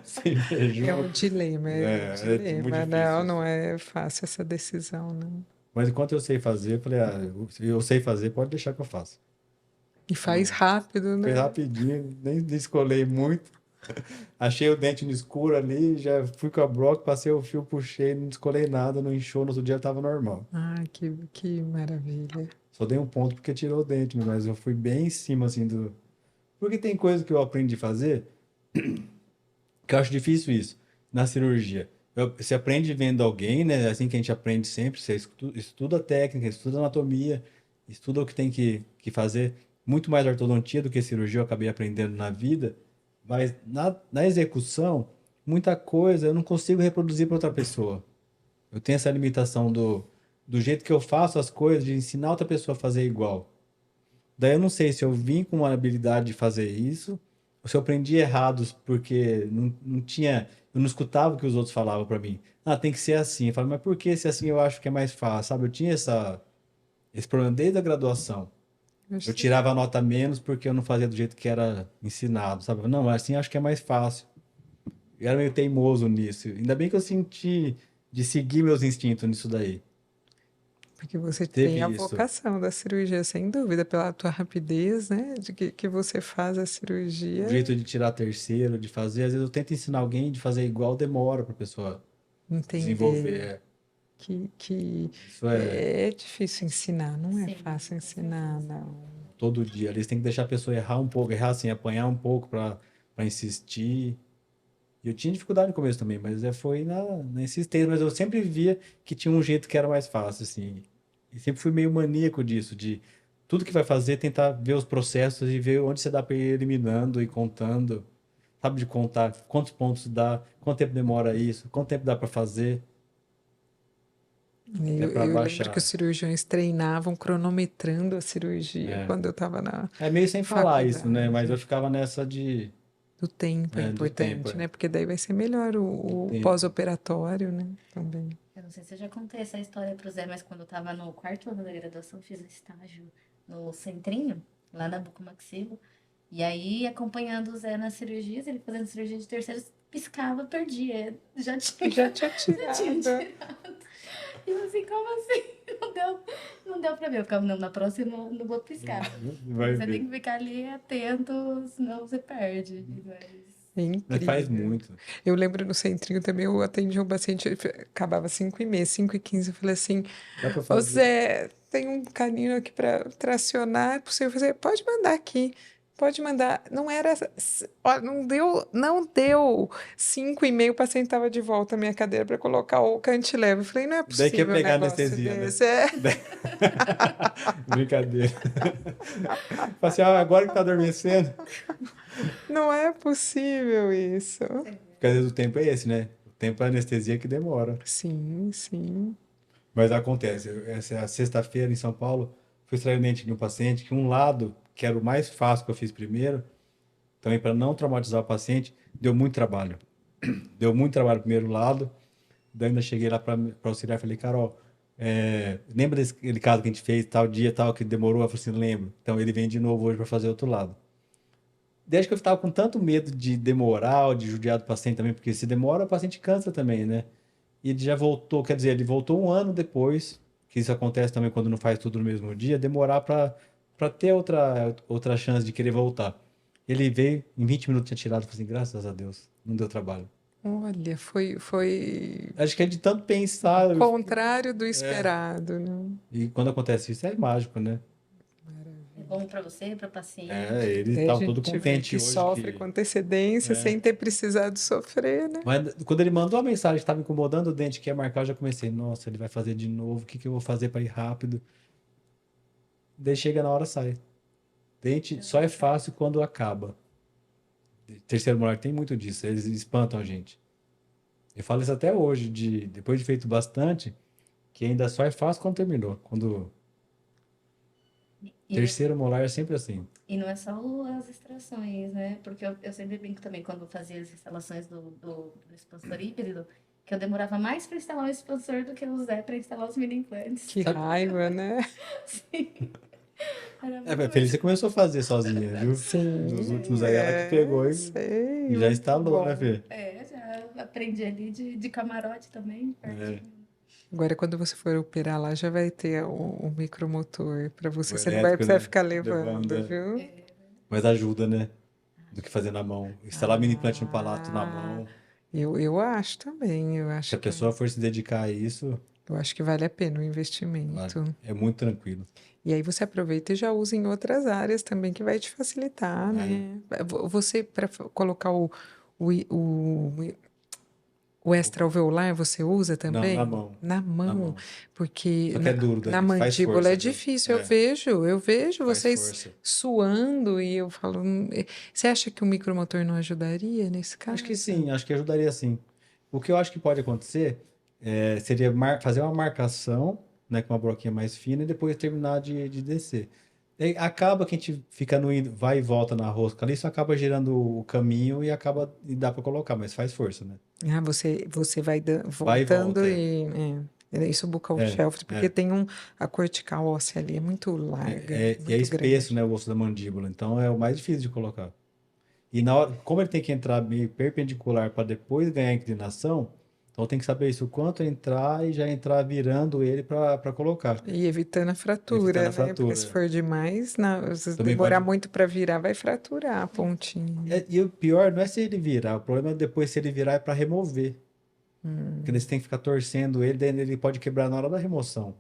sem ver É um junto. dilema, É, um é dilema. muito difícil Não, isso. não é fácil essa decisão, não. Mas enquanto eu sei fazer, eu falei, eu sei fazer, pode deixar que eu faço. E faz rápido, Foi né? rapidinho, nem descolei muito. Achei o dente no escuro ali, já fui com a broca, passei o fio, puxei, não descolei nada, não inchou, no outro dia tava normal. Ah, que maravilha. Só dei um ponto porque tirou o dente, mas eu fui bem em cima, assim, do... Porque tem coisa que eu aprendi a fazer que eu acho difícil isso, na cirurgia. Você aprende vendo alguém, né? É assim que a gente aprende sempre. Você estuda a técnica, estuda a anatomia, estuda o que tem que fazer. Muito mais ortodontia do que cirurgia eu acabei aprendendo na vida. Mas na execução, muita coisa eu não consigo reproduzir para outra pessoa. Eu tenho essa limitação do jeito que eu faço as coisas, de ensinar outra pessoa a fazer igual. Daí eu não sei se eu vim com uma habilidade de fazer isso, ou se eu aprendi errados porque não tinha, eu não escutava o que os outros falavam para mim. Ah, tem que ser assim. Eu falo, mas por que se assim eu acho que é mais fácil, sabe? Eu tinha esse problema desde a graduação. Eu tirava a nota menos porque eu não fazia do jeito que era ensinado, sabe? Não, assim eu acho que é mais fácil. Eu era meio teimoso nisso. Ainda bem que eu senti de seguir meus instintos nisso daí. Porque você tem Teve a isso. vocação da cirurgia, sem dúvida, pela tua rapidez, né? De que você faz a O cirurgia. jeito de tirar terceiro, de fazer. Às vezes eu tento ensinar alguém de fazer igual, demora pra pessoa desenvolver. Entender que Isso é é difícil ensinar, não é Sim, fácil com ensinar, certeza. não. todo dia. Eles têm que deixar a pessoa errar um pouco, errar assim, apanhar um pouco pra insistir. E eu tinha dificuldade no começo também, mas foi na insistência. Mas eu sempre via que tinha um jeito que era mais fácil, assim. E sempre fui meio maníaco disso, de tudo que vai fazer, tentar ver os processos e ver onde você dá para ir eliminando e contando. Sabe, de contar quantos pontos dá, quanto tempo demora isso, quanto tempo dá para fazer, até para Eu lembro que os baixar. cirurgiões treinavam cronometrando a cirurgia É. quando eu estava na É meio sem falar isso, né? Mas eu faculdade. ficava nessa Do tempo é do tempo, importante, né? Porque daí vai ser melhor do o tempo. pós-operatório, né? Também. Eu não sei se eu já contei essa história pro Zé, mas quando eu tava no quarto ano da graduação, fiz um estágio no Centrinho, lá na Bucomaxilo. E aí, acompanhando o Zé nas cirurgias, ele fazendo cirurgia de terceiros, piscava, perdia. Já tinha, Já tinha já tinha tirado. tirado. E eu assim, como assim? Não deu pra ver. Eu ficava, não, na próxima eu não vou piscar. Vai Você tem ver. que ficar ali atento, senão você perde. Mas... É Mas faz incrível. muito. Eu lembro no centrinho também, eu atendi um paciente, acabava 5h30, 5h15, eu falei assim, Dá para ô fazer. Zé, tem um canino aqui para tracionar, é possível fazer? Pode mandar aqui, pode mandar. Não era, ó, não deu 5h30, o paciente estava de volta à minha cadeira para colocar o cantilever. Eu falei, não é Daí quer possível um pegar negócio anestesia, né? desse. É, Brincadeira. Fala assim, ah, agora que tá adormecendo. não é possível isso. Porque às vezes o tempo é esse, né? O tempo é a anestesia que demora. Sim, sim. Mas acontece. Essa é a sexta-feira em São Paulo, fui extrair o dente de um paciente que um lado, que era o mais fácil que eu fiz primeiro, também para não traumatizar o paciente, deu muito trabalho. Deu muito trabalho no primeiro lado. Daí ainda cheguei lá para auxiliar e falei, Carol, lembra daquele caso que a gente fez tal dia, tal, que demorou? Ela falou assim, lembro. Então ele vem de novo hoje para fazer outro lado. Desde que eu estava com tanto medo de demorar, ou de judiar do paciente também, porque se demora, o paciente cansa também, né? E ele já voltou, quer dizer, ele voltou um ano depois, que isso acontece também quando não faz tudo no mesmo dia, demorar para ter outra chance de querer voltar. Ele veio, em 20 minutos tinha tirado, eu falei assim, graças a Deus, não deu trabalho. Olha, foi Acho que é de tanto pensar, contrário do é, esperado, né? e quando acontece isso é mágico, né? É bom para você, para o É, paciente. ele Daí a tá todo gente vê contente que hoje sofre que. com antecedência É. sem ter precisado sofrer, né? Mas quando ele mandou a mensagem que estava incomodando o dente que ia marcar, eu já comecei, nossa, ele vai fazer de novo, o que que eu vou fazer para ir rápido? Daí chega na hora, sai. Dente só é fácil quando acaba. Terceiro molar tem muito disso, eles espantam a gente. Eu falo isso até hoje, depois de feito bastante, que ainda só é fácil quando terminou. Quando E, terceiro molar é sempre assim. e não é só as extrações, né? Porque eu sempre brinco também quando fazia as instalações do expansor híbrido, que eu demorava mais para instalar o expansor do que o Zé para instalar os mini implantes. Que Sabe? raiva, né? Sim, era É, muito a Felícia mais. começou a fazer sozinha, viu? Nos Sim, últimos aí ela que pegou sei, e já muito instalou, né, bom. Fê? É, já aprendi ali de camarote também, É, pertinho. Agora, quando você for operar lá, já vai ter o micromotor para o você. Você não vai elétrico, precisar né? ficar Levando, levando, viu? mas ajuda, né? Do que fazer na mão. Instalar mini implante no palato na Ah, mão. eu acho também. Eu Se acho a que, pessoa for se dedicar a isso, eu acho que vale a pena o vale. investimento. É muito tranquilo. E aí você aproveita e já usa em outras áreas também que vai te facilitar, Vai. né? Você, para colocar o, o, o extra-alveolar, você usa Não, na também? mão. Na Na mão, mão. porque Só que é duro na daí. Faz mandíbula é força, viu? difícil. Eu É, vejo, eu vejo faz vocês força. suando e eu falo, você acha que o micromotor não ajudaria nesse Acho que caso? sim, acho que ajudaria sim. O que eu acho que pode acontecer seria fazer uma marcação, né, com uma broquinha mais fina e depois terminar de descer. E acaba que a gente fica no vai e volta na rosca ali, isso acaba girando o caminho e dá para colocar, mas faz força, né? Ah, você vai Vai e voltando volta, é. e é isso o buccal É, shelf, porque é. tem a cortical óssea ali, é muito larga, E é muito espesso, grande. né, o osso da mandíbula, então é o mais difícil de colocar. E na hora, como ele tem que entrar meio perpendicular para depois ganhar inclinação, Então tem que saber isso, o quanto entrar e já entrar virando ele para colocar, E evitando a evitando fratura, a né? Porque se fratura. for demais, se Também demorar pode. muito para virar, vai fraturar a pontinha. E o pior não é se ele virar, o problema é depois se ele virar é para remover. Porque daí você tem que ficar torcendo ele, daí ele pode quebrar na hora da remoção.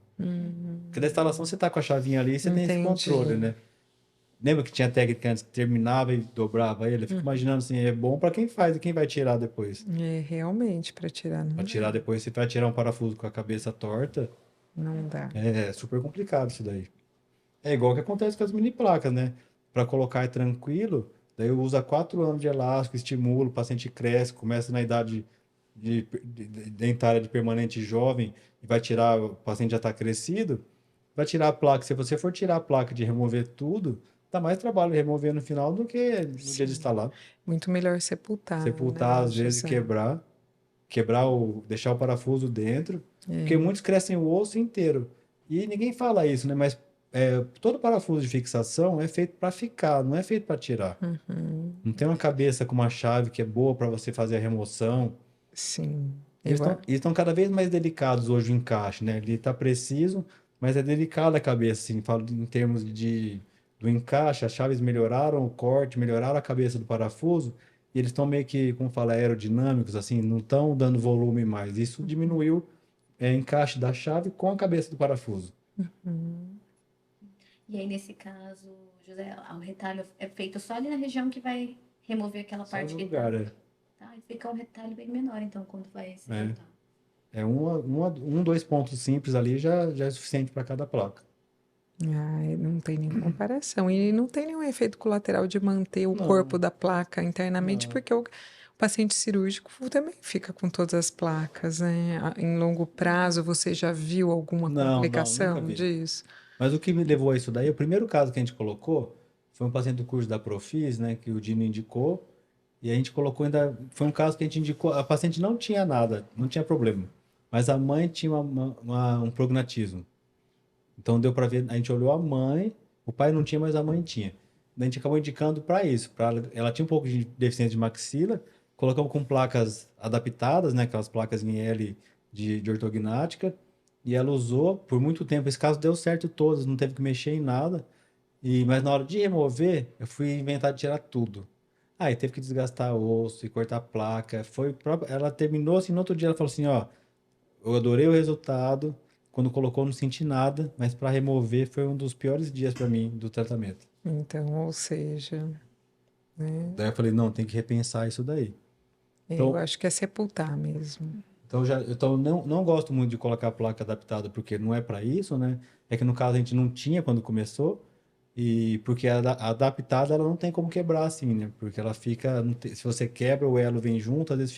Porque da instalação você tá com a chavinha ali e você tem esse controle, Entendi. né? Lembra que tinha técnica antes que terminava e dobrava ele? Eu fico imaginando assim, é bom para quem faz e quem vai tirar depois. É, realmente, para tirar Para não tirar dá. depois, se vai tirar um parafuso com a cabeça torta, Não dá. é super complicado isso daí. É igual que acontece com as mini placas, né? Para colocar é tranquilo, daí eu uso 4 anos de elástico, estimulo, o paciente cresce, começa na idade dentária de permanente jovem e vai tirar, o paciente já está crescido, vai tirar a placa. Se você for tirar a placa de remover tudo, dá mais trabalho remover no final do que no dia de Sim. instalar. Muito melhor sepultar, Sepultar, né, às vezes, José? deixar o parafuso dentro, porque É. muitos crescem o osso inteiro. E ninguém fala isso, né? Mas todo parafuso de fixação é feito para ficar, não é feito para tirar. Uhum. Não tem uma cabeça com uma chave que é boa para você fazer a remoção. Sim. Eles Eu, estão cada vez mais delicados hoje o encaixe, né? Ele está preciso, mas é delicada a cabeça, assim, falo em termos do encaixe, as chaves melhoraram o corte, melhoraram a cabeça do parafuso, e eles estão meio que, como fala, aerodinâmicos, assim, não estão dando volume mais. Isso diminuiu encaixe da chave com a cabeça do parafuso. Uhum. E aí, nesse caso, José, o retalho é feito só ali na região que vai remover aquela Só parte no que lugar, tá. é. Tá? E fica um retalho bem menor, então, quando vai se É, juntar. dois pontos simples ali já é suficiente para cada placa. Ai, não tem nem comparação. E não tem nenhum efeito colateral de manter o corpo Não, da placa internamente, não. porque o paciente cirúrgico também fica com todas as placas, né? Em longo prazo, você já viu alguma Não, nunca complicação vi. disso? Mas o que me levou a isso daí, o primeiro caso que a gente colocou foi um paciente do curso da Profis, né, que o Dino indicou, e a gente colocou ainda, foi um caso que a gente indicou, a paciente não tinha nada, não tinha problema, mas a mãe tinha um prognatismo. Então deu para ver, a gente olhou a mãe, o pai não tinha, mas a mãe tinha. Daí a gente acabou indicando para isso, ela tinha um pouco de deficiência de maxila, colocamos com placas adaptadas, né, aquelas placas em L de ortognática, e ela usou por muito tempo. Esse caso deu certo todas, não teve que mexer em nada. Mas na hora de remover, eu fui inventar de tirar tudo. Aí teve que desgastar osso e cortar placa. Ela terminou assim, no outro dia ela falou assim, ó, eu adorei o resultado. Quando colocou, não senti nada, mas para remover foi um dos piores dias para mim do tratamento. Então, ou seja, né? Daí eu falei, não, tem que repensar isso daí. Eu Então, acho que é sepultar mesmo. então não gosto muito de colocar placa adaptada porque não é para isso, né? É que no caso a gente não tinha quando começou e porque a adaptada ela não tem como quebrar assim, né? Porque ela fica, se você quebra o elo vem junto, às vezes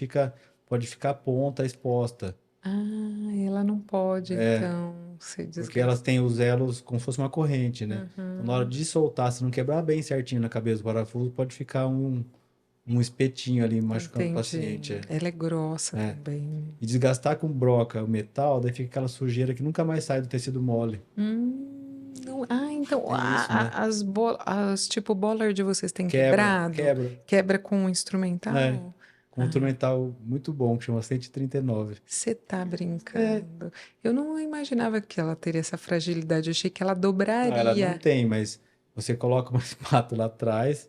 pode ficar a ponta exposta. Ah, ela não pode, É, então, ser porque elas desgastada. têm os elos como se fosse uma corrente, né? Então, na hora Uhum, de soltar, se não quebrar bem certinho na cabeça do parafuso, pode ficar um espetinho ali machucando o entendi. paciente. Ela é grossa É. também, né? E desgastar com broca o metal, daí fica aquela sujeira que nunca mais sai do tecido mole. Então Tem isso, né? as tipo boller de vocês têm Quebra, quebrado? quebra. Quebra com um É. instrumental? Com um Ah, instrumental muito bom, que chama 139. você tá É. brincando. Eu não imaginava que ela teria essa fragilidade. Eu achei que ela Não, ela não dobraria. tem, mas você coloca uma espátula atrás,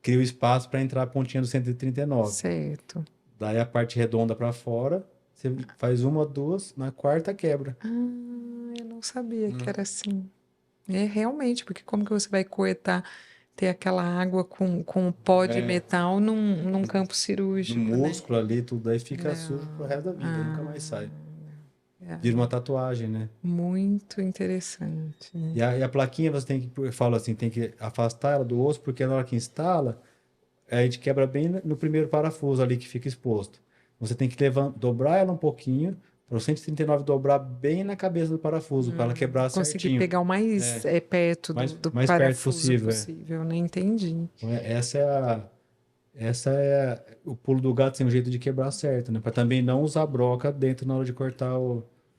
cria o espaço para entrar a pontinha do 139. Certo. Daí a parte redonda para fora, você faz uma, duas, na quarta quebra. Ah, eu não sabia que Hum. era assim. É realmente, porque como que você vai coetar, ter aquela água com o pó de É, metal num campo no cirúrgico, né? músculo ali, tudo aí fica sujo pro Não. resto da vida, nunca Ah, mais sai. é Vira uma tatuagem, né? muito interessante, né? E a plaquinha você tem que, eu falo assim, tem que afastar ela do osso, porque na hora que instala, a gente quebra bem no primeiro parafuso ali que fica exposto. Você tem que dobrar ela um pouquinho, para o 139 dobrar bem na cabeça do parafuso, para ela quebrar Conseguir certinho. pegar o mais É, perto do mais perto parafuso possível. possível, né? Entendi. Então, essa é o pulo do gato, sem um jeito de quebrar certo, né? Para também não usar broca dentro na hora de cortar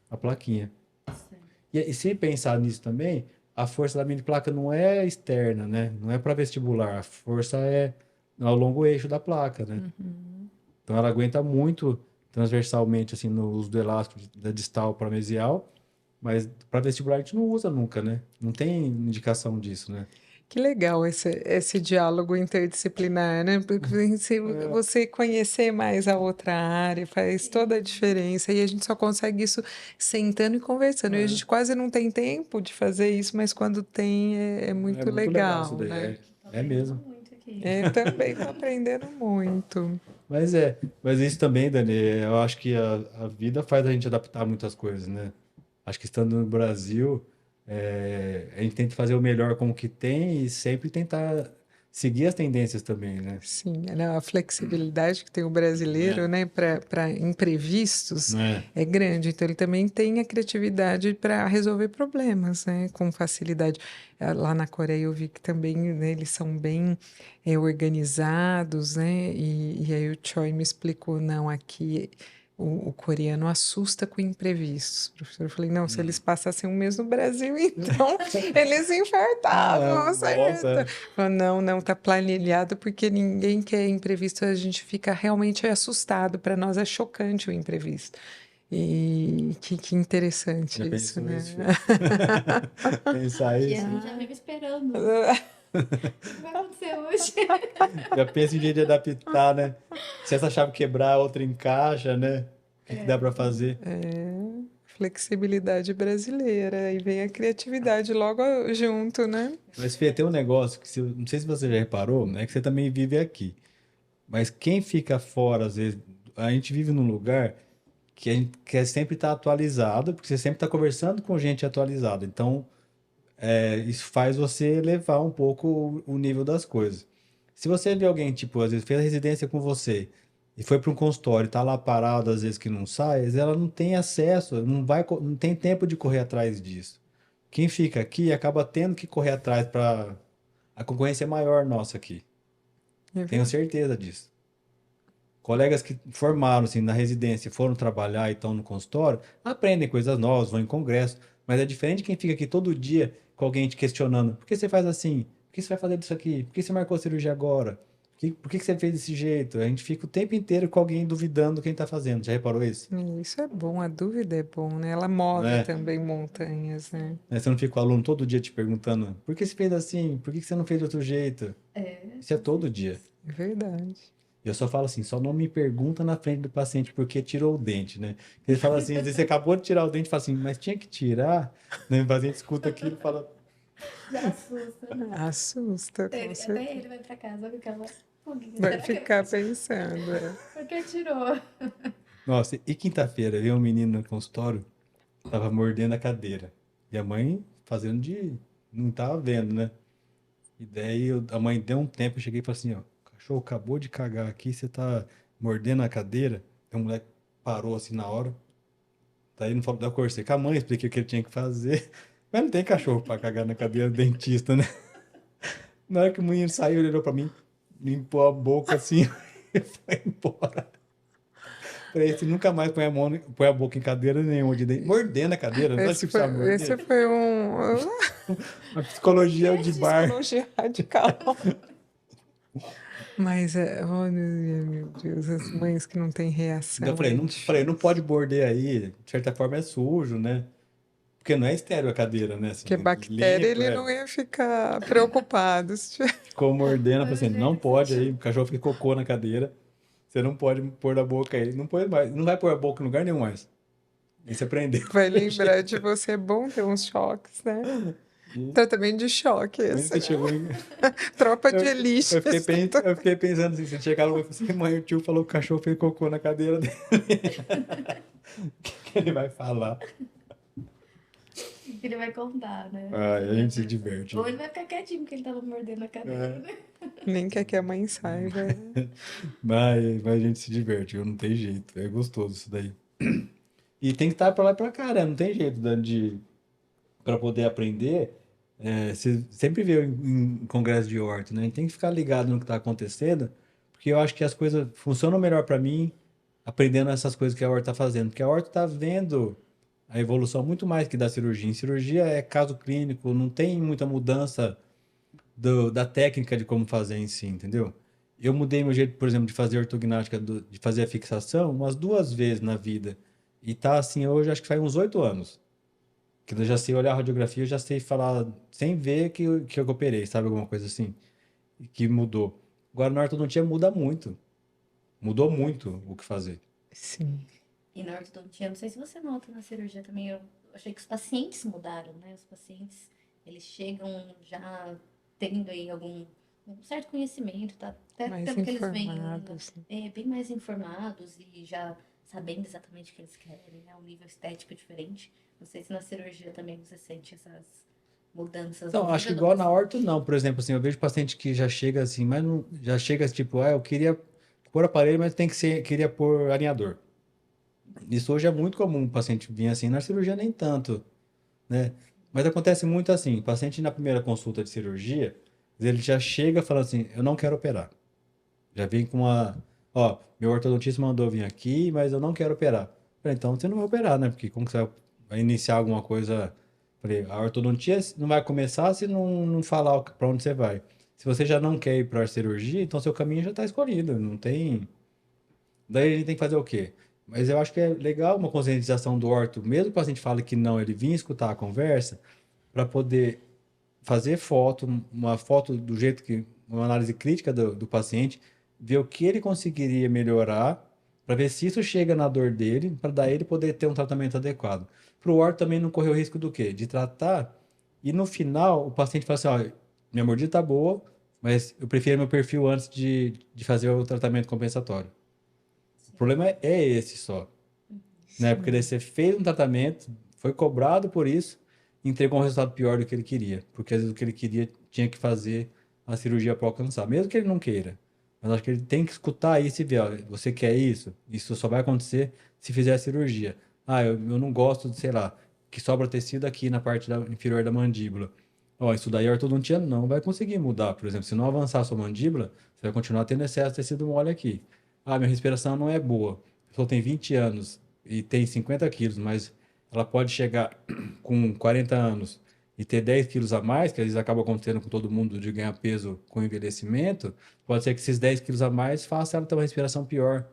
a plaquinha. E se pensar nisso também, a força da mini placa não é externa, né? Não é para vestibular, a força é ao longo eixo da placa, né? Então ela aguenta muito transversalmente, assim, no uso do elástico da distal para mesial, mas para vestibular a gente não usa nunca, né? Não tem indicação disso, né? Que legal esse diálogo interdisciplinar, né? Porque se É, você conhecer mais a outra área faz toda a diferença. E a gente só consegue isso sentando e conversando. E a é, gente quase não tem tempo de fazer isso, mas quando tem é é muito muito legal isso legal, daí, né? Tô é aprendendo mesmo. muito aqui. Também estou aprendendo muito. Mas isso também, Dani, eu acho que a vida faz a gente adaptar muitas coisas, né? Acho que estando no Brasil, a gente tenta fazer o melhor com o que tem e sempre tentar seguir as tendências também, né? Sim, né, a flexibilidade que tem o É, brasileiro, né, para imprevistos né? é grande. Então, ele também tem a criatividade para resolver problemas, né, com facilidade. Lá na Coreia eu vi que também, né, eles são bem organizados, né, e aí o Choi me explicou, não, aqui o coreano assusta com imprevistos. Professor, eu falei, não, se eles passassem um mês no Brasil, então eles infartavam, certo? Nossa, Falou, não, não, tá planilhado porque ninguém quer imprevisto, a gente fica realmente assustado. Para nós é chocante o imprevisto. E que interessante já isso, pensou né? isso, filho? Pensar Aqui a isso? gente já vive esperando. O que vai acontecer hoje? Já pensa em jeito de adaptar, né? Se essa chave quebrar, a outra encaixa, né? O que que dá para fazer? Flexibilidade brasileira, e vem a criatividade logo junto, né? Mas, Fê, tem um negócio que, não sei se você já reparou, é que você também vive aqui. Mas quem fica fora, às vezes, a gente vive num lugar que a gente quer sempre estar atualizado, porque você sempre está conversando com gente atualizada. Então, isso faz você elevar um pouco o nível das coisas. Se você vê alguém, tipo, às vezes fez a residência com você e foi para um consultório, tá lá parado, às vezes que não sai, às vezes ela não tem acesso, não tem tempo de correr atrás disso. Quem fica aqui acaba tendo que correr atrás para a concorrência é maior nossa aqui. É Tenho verdade. certeza disso. Colegas que formaram assim na residência, e foram trabalhar e estão no consultório, aprendem coisas novas, vão em congresso, mas é diferente quem fica aqui todo dia com alguém te questionando: por que você faz assim? Por que você vai fazer isso aqui? Por que você marcou a cirurgia agora? Por que você fez desse jeito? A gente fica o tempo inteiro com alguém duvidando do que a gente está fazendo. Já reparou isso? Isso é bom, a dúvida é bom, né? Ela move Né? também montanhas, né? Você não fica com o aluno todo dia te perguntando: por que você fez assim? Por que você não fez de outro jeito? É, Isso é com todo dia. certeza. É verdade. Eu só falo assim, só não me pergunta na frente do paciente porque tirou o dente, né? Ele fala assim, às vezes você acabou de tirar o dente e fala assim, mas tinha que tirar, né? O paciente escuta aquilo e fala, Já assusta. Assusta, com Até certeza. ele vai pra casa com aquela pulguinha. Vai Será que ficar pensando. por que tirou? nossa, e quinta-feira veio um menino no consultório, tava mordendo a cadeira. E a mãe fazendo de. Não tava vendo, né? E daí a mãe deu um tempo, eu cheguei e falei assim, ó, o cachorro acabou de cagar aqui, você tá mordendo a cadeira. E o moleque parou assim na hora. Daí não falou, daí eu conversei com a mãe, expliquei o que ele tinha que fazer. Mas não tem cachorro pra cagar na cadeira do dentista, né? Na hora que o menino saiu, ele olhou pra mim, limpou a boca assim e foi embora. Falei, você nunca mais põe a boca em cadeira nenhuma de dente. Mordendo a cadeira, não acho que precisa Esse morder. foi um, A psicologia de Gente, bar. psicologia radical. Mas, oh, meu Deus, as mães que não têm Daí eu reação falei, é não difícil. pode morder aí. De certa forma é sujo, né? Porque não é estéreo a cadeira, né? Assim, Porque bactéria limpo, ele não ia ficar preocupado. Ficou mordendo, eu foi falei o assim, não jeito que você pode achou. aí, o cachorro fica cocô na cadeira. Você não pode pôr da boca aí. Não põe mais, não vai pôr a boca em lugar nenhum mais. E você aprendeu Vai pelo lembrar de jeito. você, é bom ter uns choques, né? E Tratamento de choque, quando esse. você chegou em... Tropa de Eu, elite. eu fiquei pensando assim, você chegar lá e falar assim, mãe, o tio falou que o cachorro fez cocô na cadeira dele. O que que ele vai falar? O que ele vai contar, né? Ai, a gente se diverte. Ou ele vai ficar quietinho porque ele tava mordendo a cadeira, É, né? Nem quer que a mãe saiba, né? mas a gente se diverte, não tem jeito. É gostoso isso daí. E tem que estar pra lá e pra cá, né? Não tem jeito para poder aprender. Você sempre vê em congresso de horta, né? A gente tem que ficar ligado no que está acontecendo, porque eu acho que as coisas funcionam melhor para mim aprendendo essas coisas que a horta está fazendo. Porque a horta está vendo a evolução muito mais que da cirurgia. Em cirurgia é caso clínico, não tem muita mudança da técnica de como fazer em si, entendeu? eu mudei meu jeito, por exemplo, de fazer ortognática, de fazer a fixação, umas 2 vezes na vida. E tá assim hoje, acho que faz uns 8 anos. Que eu já sei olhar a radiografia, eu já sei falar, sem ver que eu operei, sabe? Alguma coisa assim, que mudou. Agora, na ortodontia muda muito. Mudou muito o que fazer. Sim. E na ortodontia, não sei se você nota na cirurgia também, eu achei que os pacientes mudaram, né? Os pacientes, eles chegam já tendo aí um certo conhecimento, tá? Até Mais pelo que eles veem, informados, né? bem mais informados e já sabendo exatamente o que eles querem, né? Um nível estético diferente. Não sei se na cirurgia também você sente essas mudanças no Então, acho que nível do igual na paciente. orto, não. Por exemplo, assim, eu vejo paciente que já chega assim, mas não, já chega tipo, eu queria pôr aparelho, mas tem que ser, queria pôr alinhador. Isso hoje é muito comum, o paciente vir assim, na cirurgia nem tanto, né? Mas acontece muito assim, o paciente na primeira consulta de cirurgia, ele já chega falando assim, eu não quero operar. Já vem com uma, ó, meu ortodontista mandou vir aqui, mas eu não quero operar. Falei, então você não vai operar, né? Porque como que você vai iniciar alguma coisa? Falei, a ortodontia não vai começar se não falar para onde você vai. Se você já não quer ir para a cirurgia, então seu caminho já está escolhido, não tem. Daí a gente tem que fazer o quê? Mas eu acho que é legal uma conscientização do orto, mesmo que o paciente fale que não, ele vir escutar a conversa, para poder fazer foto, uma foto do jeito que, uma análise crítica do paciente, ver o que ele conseguiria melhorar, para ver se isso chega na dor dele, para daí ele poder ter um tratamento adequado. Para o orto também não correr o risco do quê? De tratar e no final o paciente fala assim, ó, minha mordida tá boa, mas eu prefiro meu perfil antes de fazer o tratamento compensatório. O Sim, problema é esse só, né? Porque daí Sim. você fez um tratamento, foi cobrado por isso, e entregou um resultado pior do que ele queria. Porque às vezes o que ele queria tinha que fazer a cirurgia para alcançar, mesmo que ele não queira. Mas acho que ele tem que escutar isso e ver, ó, você quer isso? Isso só vai acontecer se fizer a cirurgia. Ah, eu não gosto de, sei lá, que sobra tecido aqui na parte inferior da mandíbula. Ó, isso daí a ortodontia não vai conseguir mudar. Por exemplo, se não avançar a sua mandíbula, você vai continuar tendo excesso de tecido mole aqui. Ah, minha respiração não é boa. A pessoa tem 20 anos e tem 50 quilos, mas ela pode chegar com 40 anos e ter 10 quilos a mais, que às vezes acaba acontecendo com todo mundo de ganhar peso com envelhecimento, pode ser que esses 10 quilos a mais façam ela ter uma respiração pior,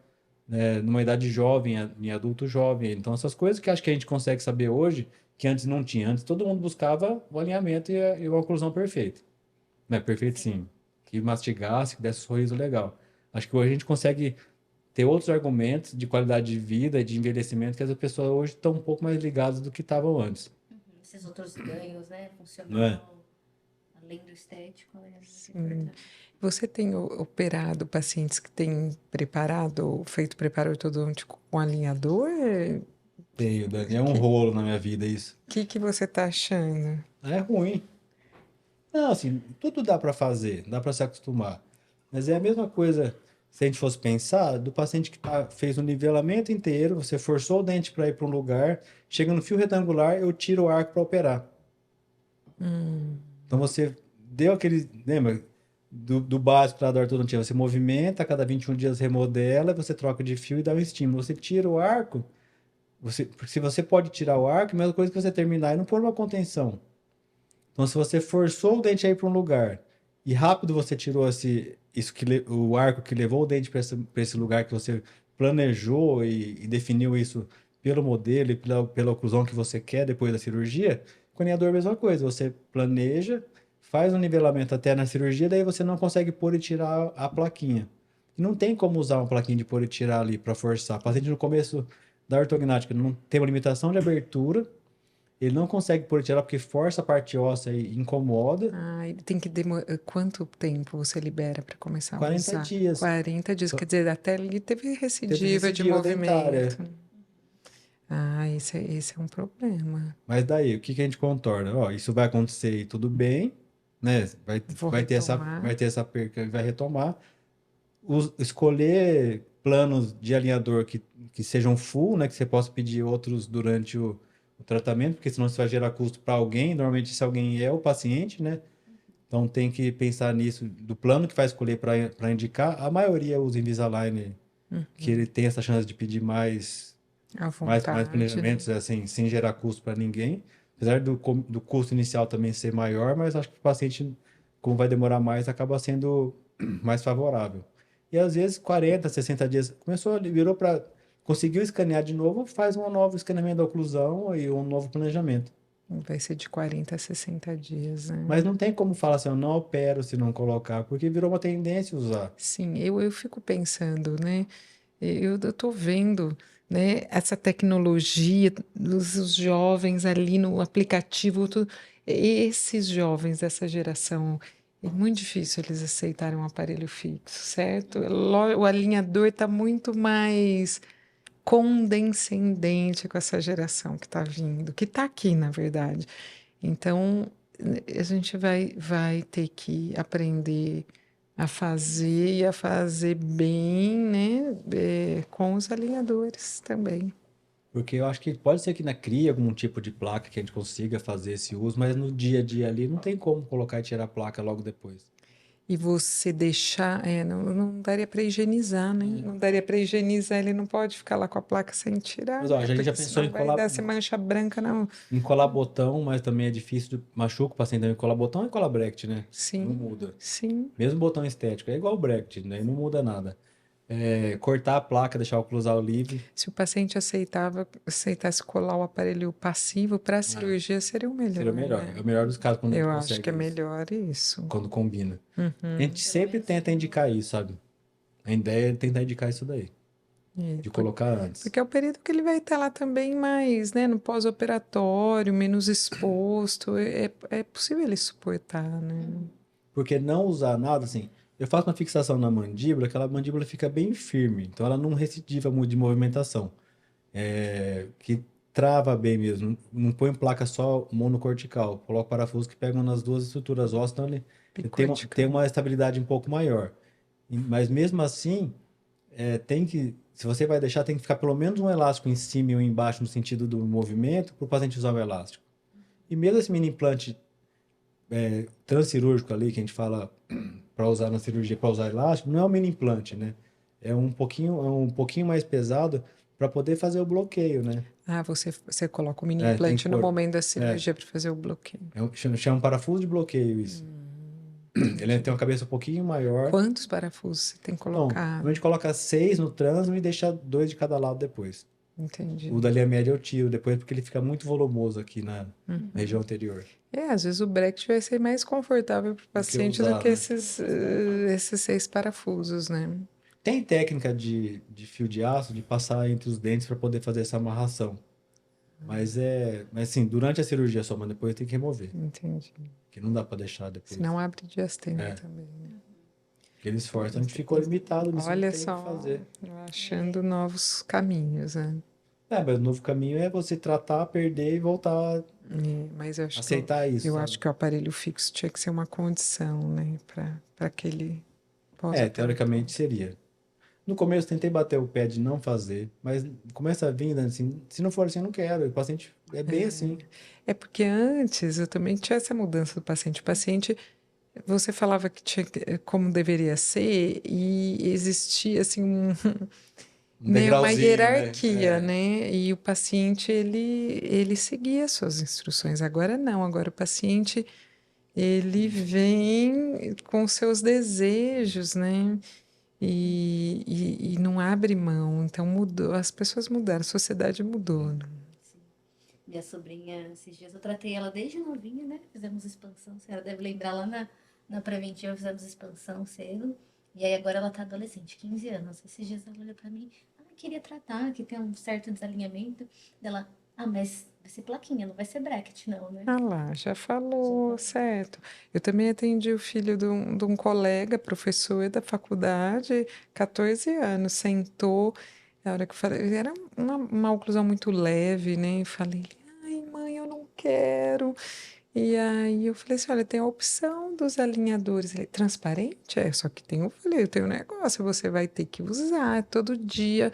né, numa idade jovem, em adulto jovem. Então, essas coisas que acho que a gente consegue saber hoje, que antes não tinha. Antes todo mundo buscava o alinhamento e a oclusão perfeita. Né? Perfeito, sim. sim. Que mastigasse, que desse um sorriso legal. Acho que hoje a gente consegue ter outros argumentos de qualidade de vida e de envelhecimento que as pessoas hoje estão um pouco mais ligadas do que estavam antes, Uhum. Esses outros ganhos, né? não é? Funcional, além do estético, é muito Sim. importante. Você tem operado pacientes que têm preparado, feito preparo ortodôntico com alinhador? Tenho, Dani, é um Que rolo na minha vida isso. que você tá achando? É ruim. Não, assim, tudo dá para fazer, dá para se acostumar. Mas é a mesma coisa, se a gente fosse pensar, do paciente que fez um nivelamento inteiro, você forçou o dente para ir para um lugar, chega no fio retangular, eu tiro o arco para operar. Hum, Então você deu aquele, lembra do básico lá da ortodontia, você movimenta, a cada 21 dias remodela, você troca de fio e dá um estímulo. Você tira o arco, porque se você pode tirar o arco, é a mesma coisa que você terminar e não pôr uma contenção. Então se você forçou o dente a ir para um lugar e rápido você tirou o arco que levou o dente para esse lugar que você planejou e definiu isso pelo modelo e pela oclusão que você quer depois da cirurgia, com a linhador é a mesma coisa. Você planeja, faz um nivelamento até na cirurgia, daí você não consegue pôr e tirar a plaquinha. E não tem como usar uma plaquinha de pôr e tirar ali para forçar. O paciente no começo da ortognática não tem uma limitação de abertura, ele não consegue pôr e tirar porque força a parte óssea e incomoda. ele tem que demorar. Quanto tempo você libera para começar a 40 usar? dias. 40 dias, quer dizer, até ali teve Teve recidiva de recidiva dentária. movimento. Esse é um problema. Mas daí, o que que a gente contorna? Ó, isso vai acontecer e tudo bem, né? Vou Vai retomar. ter essa perca e vai retomar. Escolher planos de alinhador que sejam full, né? Que você possa pedir outros durante o tratamento, porque senão você vai gerar custo para alguém. Normalmente, esse alguém é o paciente, né? Então, tem que pensar nisso, do plano que vai escolher para indicar. A maioria usa Invisalign, que ele tem essa chance de pedir À mais vontade, né? planejamentos, assim, sem gerar custo para ninguém. Apesar do custo inicial também ser maior, mas acho que o paciente, como vai demorar mais, acaba sendo mais favorável. E às vezes 40, 60 dias. Virou para. Conseguiu escanear de novo, faz um novo escaneamento da oclusão e um novo planejamento. Vai ser de 40 a 60 dias, né? Mas não tem como falar assim, eu não opero se não colocar, porque virou uma tendência usar. Sim, eu fico pensando, né? Eu tô vendo, né, essa tecnologia dos jovens ali no aplicativo, esses jovens dessa geração, é muito difícil eles aceitarem um aparelho fixo, certo? O alinhador está muito mais condescendente com essa geração que está vindo, que está aqui, na verdade. Então, a gente vai ter que aprender a fazer e a fazer bem, né? Com os alinhadores também. Porque eu acho que pode ser que crie algum tipo de placa que a gente consiga fazer esse uso, mas no dia a dia ali não tem como colocar e tirar a placa logo depois. E você deixar, não daria para higienizar, né? Não daria para higienizar, ele não pode ficar lá com a placa sem tirar, Mas ó, a né? gente já Porque pensou senão vai dar essa mancha branca, não. em colar botão, mas também é difícil, machuca o paciente também. Colar botão é colar bracket, né? Não Sim, muda. sim. Mesmo botão estético, é igual o bracket, né? Não muda nada. Cortar a placa, deixar o oclusal livre. Se o paciente aceitasse colar o aparelho passivo para a Ah, cirurgia, seria o seria melhor, o melhor. né? É o melhor dos casos quando a gente Eu acho que é consegue isso. melhor isso. Quando combina. A Uhum. gente sempre tenta indicar isso, sabe? A ideia é tentar indicar isso daí. É, De colocar antes. porque é o período que ele vai estar lá também mais, né, no pós-operatório, menos exposto. É possível ele suportar, né? Porque não usar nada, assim, eu faço uma fixação na mandíbula, aquela mandíbula fica bem firme, então ela não recidiva muito de movimentação. Que trava bem mesmo. Não põe placa só monocortical, coloca parafuso que pegam nas duas estruturas ósseas, então ele tem Bicortical. uma estabilidade um pouco maior. Mas mesmo assim, se você vai deixar, tem que ficar pelo menos um elástico em cima e um embaixo no sentido do movimento para o paciente usar o elástico. E mesmo esse mini implante transcirúrgico ali, que a gente fala para usar na cirurgia, para usar elástico, não é um mini implante, né? É um pouquinho mais pesado para poder fazer o bloqueio, né? Ah, você coloca o mini Tem que implante no pôr. momento da É, cirurgia para fazer o bloqueio. chama parafuso de bloqueio isso. Ele tem Entendi. uma cabeça um pouquinho maior. Quantos parafusos você tem que Então, colocar? a gente coloca 6 no transno e deixa 2 de cada lado depois. O Entendi. da linha média eu tiro depois porque ele fica muito volumoso aqui na região anterior. Às vezes o bracket vai ser mais confortável para o Do que paciente do usar, que né? esses 6 parafusos, né? Tem técnica de fio de aço de passar entre os dentes para poder fazer essa amarração. Mas assim, durante a cirurgia só, mas depois tem que remover. Entendi. Que não dá para deixar depois. Senão abre diastema É, também, né? aquele esforço. A gente ficou limitado nisso, não Olha tem o que só, fazer. achando novos caminhos, né? Mas o novo caminho é você tratar, perder e voltar a Mas eu acho que aceitar isso, eu sabe? acho que o aparelho fixo tinha que ser uma condição, né, para aquele pós-operatório. Teoricamente seria. No começo tentei bater o pé de não fazer, mas começa a vir, né, assim, se não for assim, eu não quero. O paciente é bem assim. É porque antes eu também tinha essa mudança do paciente. O paciente, você falava que tinha como deveria ser e existia assim Um né, uma degrauzinho, né? hierarquia, né? E o paciente ele seguia as suas instruções. Agora não, agora o paciente ele vem com seus desejos, né? E não abre mão. Então mudou, as pessoas mudaram, a sociedade mudou, né? Sim. Minha sobrinha, esses dias eu tratei ela desde novinha, né? Fizemos expansão, a senhora deve lembrar lá na preventiva, fizemos expansão cedo. E aí agora ela tá adolescente, 15 anos. Esses dias ela olhou pra mim, queria tratar, que tem um certo desalinhamento. Ela, mas vai ser plaquinha, não vai ser bracket, não, né? Ah lá, já falou, certo. Eu também atendi o filho de um colega, professor da faculdade, 14 anos, sentou, a hora que eu falei, era uma oclusão muito leve, né? E falei, ai, mãe, eu não quero. E aí eu falei assim, olha, tem a opção dos alinhadores. Ele, transparente? Só que tem, eu falei, tem um negócio, você vai ter que usar todo dia,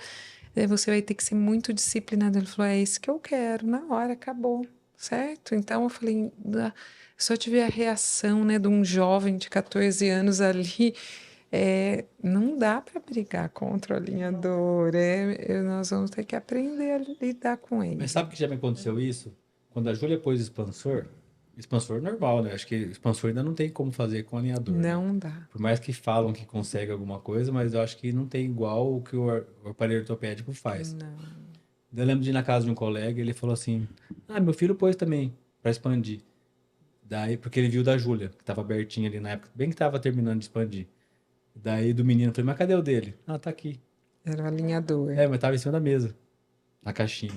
você vai ter que ser muito disciplinado. Ele falou, é isso que eu quero, na hora, acabou, certo? Então eu falei, só tive a reação, né, de um jovem de 14 anos ali, não dá para brigar contra o alinhador, nós vamos ter que aprender a lidar com ele. Mas sabe que já me aconteceu isso? Quando a Júlia pôs o expansor, Expansor normal, né? Acho que expansor ainda não tem como fazer com alinhador, né? Não dá. Por mais que falam que consegue alguma coisa, mas eu acho que não tem igual o que o aparelho ortopédico faz. Não. Eu lembro de ir na casa de um colega, ele falou assim: Ah, meu filho pôs também, pra expandir. Daí, porque ele viu da Júlia, que tava abertinha ali na época, bem que tava terminando de expandir. Daí do menino, eu falei, mas cadê o dele? Ah, tá aqui. Era o alinhador. É, mas tava em cima da mesa, na caixinha.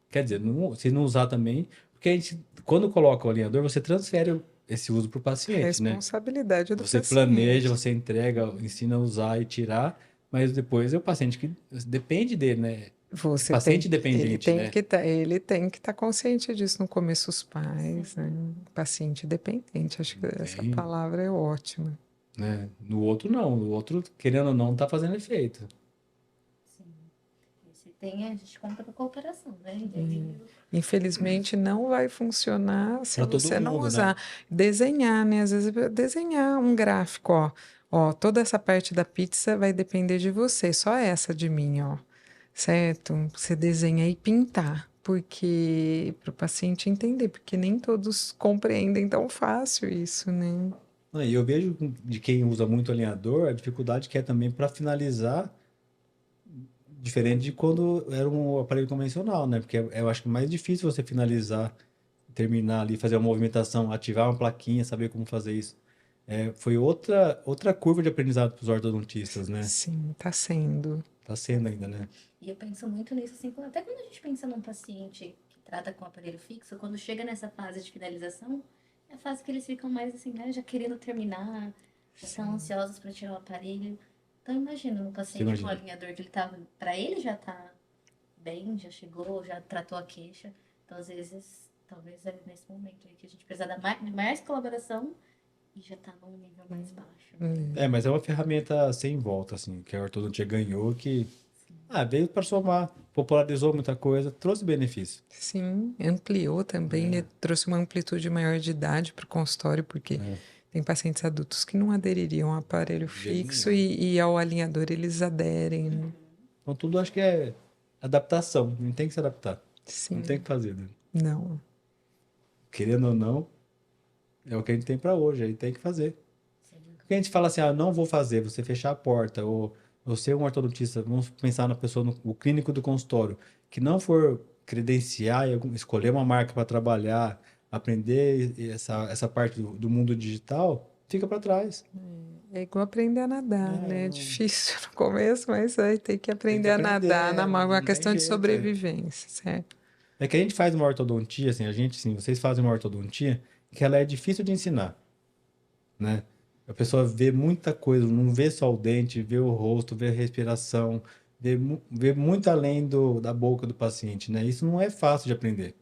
Quer dizer, se não usar também, porque a gente, quando coloca o alinhador, você transfere esse uso pro paciente, né? Responsabilidade do Você planeja, paciente. você entrega, ensina a usar e tirar, mas depois é o paciente que depende dele, né? É Você tem, paciente dependente, né? ele tem que estar consciente disso no começo, os pais, né? Paciente dependente, acho que essa Tem, palavra é ótima. né? No outro não, no outro, querendo ou não, tá fazendo efeito. Sim. Esse tem, a gente conta com a cooperação, né? E aí, Infelizmente não vai funcionar se Pra todo você não mundo, né? usar. Desenhar, né? Às vezes desenhar um gráfico, ó. Ó, toda essa parte da pizza vai depender de você, só essa de mim, ó. Certo? Você desenha e pintar, porque para o paciente entender, porque nem todos compreendem tão fácil isso, né? Ah, e eu vejo de quem usa muito alinhador, a dificuldade que é também para finalizar, diferente de quando era um aparelho convencional, né? Porque eu acho que é mais difícil você finalizar, terminar ali, fazer uma movimentação, ativar uma plaquinha, saber como fazer isso. É, foi outra curva de aprendizado para os ortodontistas, né? Sim, tá sendo. Tá sendo ainda, né? e eu penso muito nisso, assim, até quando a gente pensa num paciente que trata com aparelho fixo, quando chega nessa fase de finalização, é a fase que eles ficam mais assim, né, já querendo terminar, já estão ansiosos para tirar o aparelho. Então imagina um Você paciente com um imagina. alinhador que ele tava, para ele já tá bem, já chegou, já tratou a queixa. Então às vezes, talvez é nesse momento aí que a gente precisa dar mais colaboração e já tá num nível mais baixo. É, mas é uma ferramenta sem volta, assim, que a ortodontia ganhou, que veio para somar, popularizou muita coisa, trouxe benefício. Sim, ampliou também, né? Trouxe uma amplitude maior de idade para o consultório, porque tem pacientes adultos que não adeririam ao aparelho De jeito fixo nenhum. e ao alinhador eles aderem, né? Então tudo acho que é adaptação, não tem que se adaptar, não tem Sim, que fazer, né? não. Querendo ou não, é o que a gente tem para hoje, aí tem que fazer. Sim. Porque a gente fala assim, não vou fazer, você fechar a porta, ou ser um ortodontista, vamos pensar na pessoa, o clínico do consultório, que não for credenciar e escolher uma marca para trabalhar, aprender essa parte do mundo digital, fica para trás. É igual aprender a nadar, né? É Não, difícil no começo, mas aí tem que tem que aprender a aprender, nadar uma não tem questão de jeito. sobrevivência, certo? É que a gente faz uma ortodontia, assim, vocês fazem uma ortodontia que ela é difícil de ensinar, né? A pessoa vê muita coisa, não vê só o dente, vê o rosto, vê a respiração, vê muito além da boca do paciente, né? Isso não é fácil de aprender.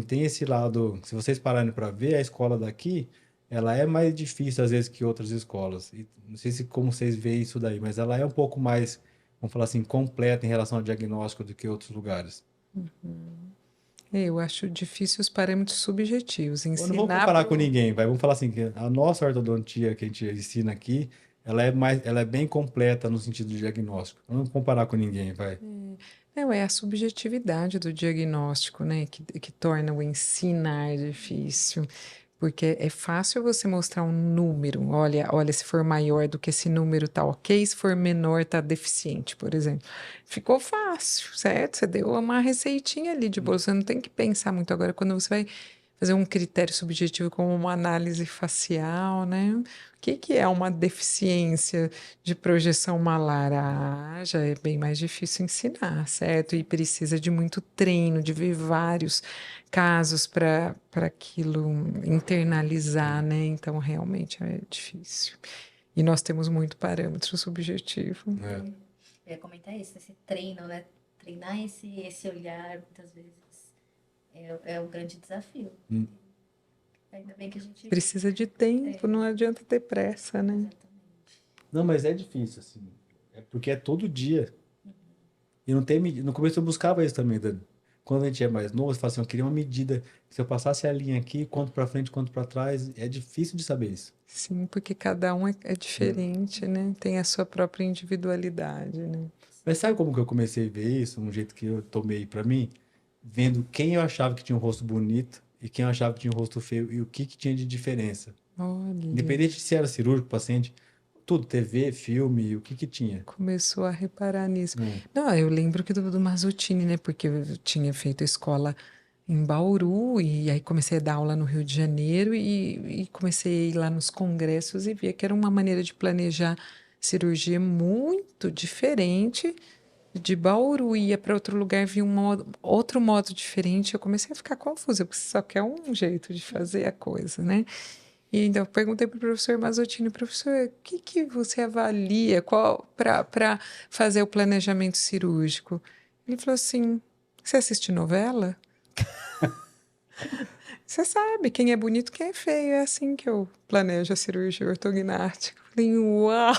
Tem esse lado, se vocês pararem para ver, a escola daqui, ela é mais difícil às vezes que outras escolas. E não sei se como vocês veem isso daí, mas ela é um pouco mais, vamos falar assim, completa em relação ao diagnóstico do que outros lugares. Eu acho difícil os parâmetros subjetivos. Eu não vou Ensinar comparar para com ninguém, vai. Vamos falar assim, que a nossa ortodontia que a gente ensina aqui, ela é bem completa no sentido de diagnóstico. Eu não vou comparar com ninguém, vai. Não, é a subjetividade do diagnóstico, né, que torna o ensinar difícil. Porque é fácil você mostrar um número. Olha, se for maior do que esse número tá ok, se for menor tá deficiente, por exemplo. Ficou fácil, certo? Você deu uma receitinha ali de bolo, você não tem que pensar muito. Agora, quando você vai fazer um critério subjetivo como uma análise facial, né? O que é uma deficiência de projeção malar? Ah, já é bem mais difícil ensinar, certo? E precisa de muito treino, de ver vários casos para aquilo internalizar, né? Então, realmente é difícil. E nós temos muito parâmetro subjetivo. É. Eu ia comentar isso, esse treino, né? Treinar esse olhar, muitas vezes, é um grande desafio. Hum. Ainda bem que a gente. Precisa de tempo, não adianta ter pressa, né? Exatamente. Não, mas é difícil, assim. É porque é todo dia. E não tem medida. No começo eu buscava isso também, Dani. Quando a gente é mais novo, você fala assim, eu queria uma medida. Se eu passasse a linha aqui, quanto para frente, quanto para trás, é difícil de saber isso. Sim, porque cada um é diferente, né? Tem a sua própria individualidade, né? Mas sabe como que eu comecei a ver isso? Um jeito que eu tomei para mim? Vendo quem eu achava que tinha um rosto bonito e quem achava que tinha um rosto feio e o que que tinha de diferença. Olha, Independente de se era cirúrgico, paciente, tudo, TV, filme, o que que tinha. começou a reparar nisso. É. Não, eu lembro que do Mazzottini, né? Porque eu tinha feito escola em Bauru e aí comecei a dar aula no Rio de Janeiro e comecei a ir lá nos congressos e via que era uma maneira de planejar cirurgia muito diferente. De Bauru ia para outro lugar, vi outro modo diferente. Eu comecei a ficar confusa, porque só quer um jeito de fazer a coisa, né? E então eu perguntei para o professor Mazzottini, professor, o que que você avalia qual para fazer o planejamento cirúrgico? Ele falou assim: você assiste novela? Você sabe quem é bonito, quem é feio. É assim que eu planejo a cirurgia ortognática. Eu falei, uau!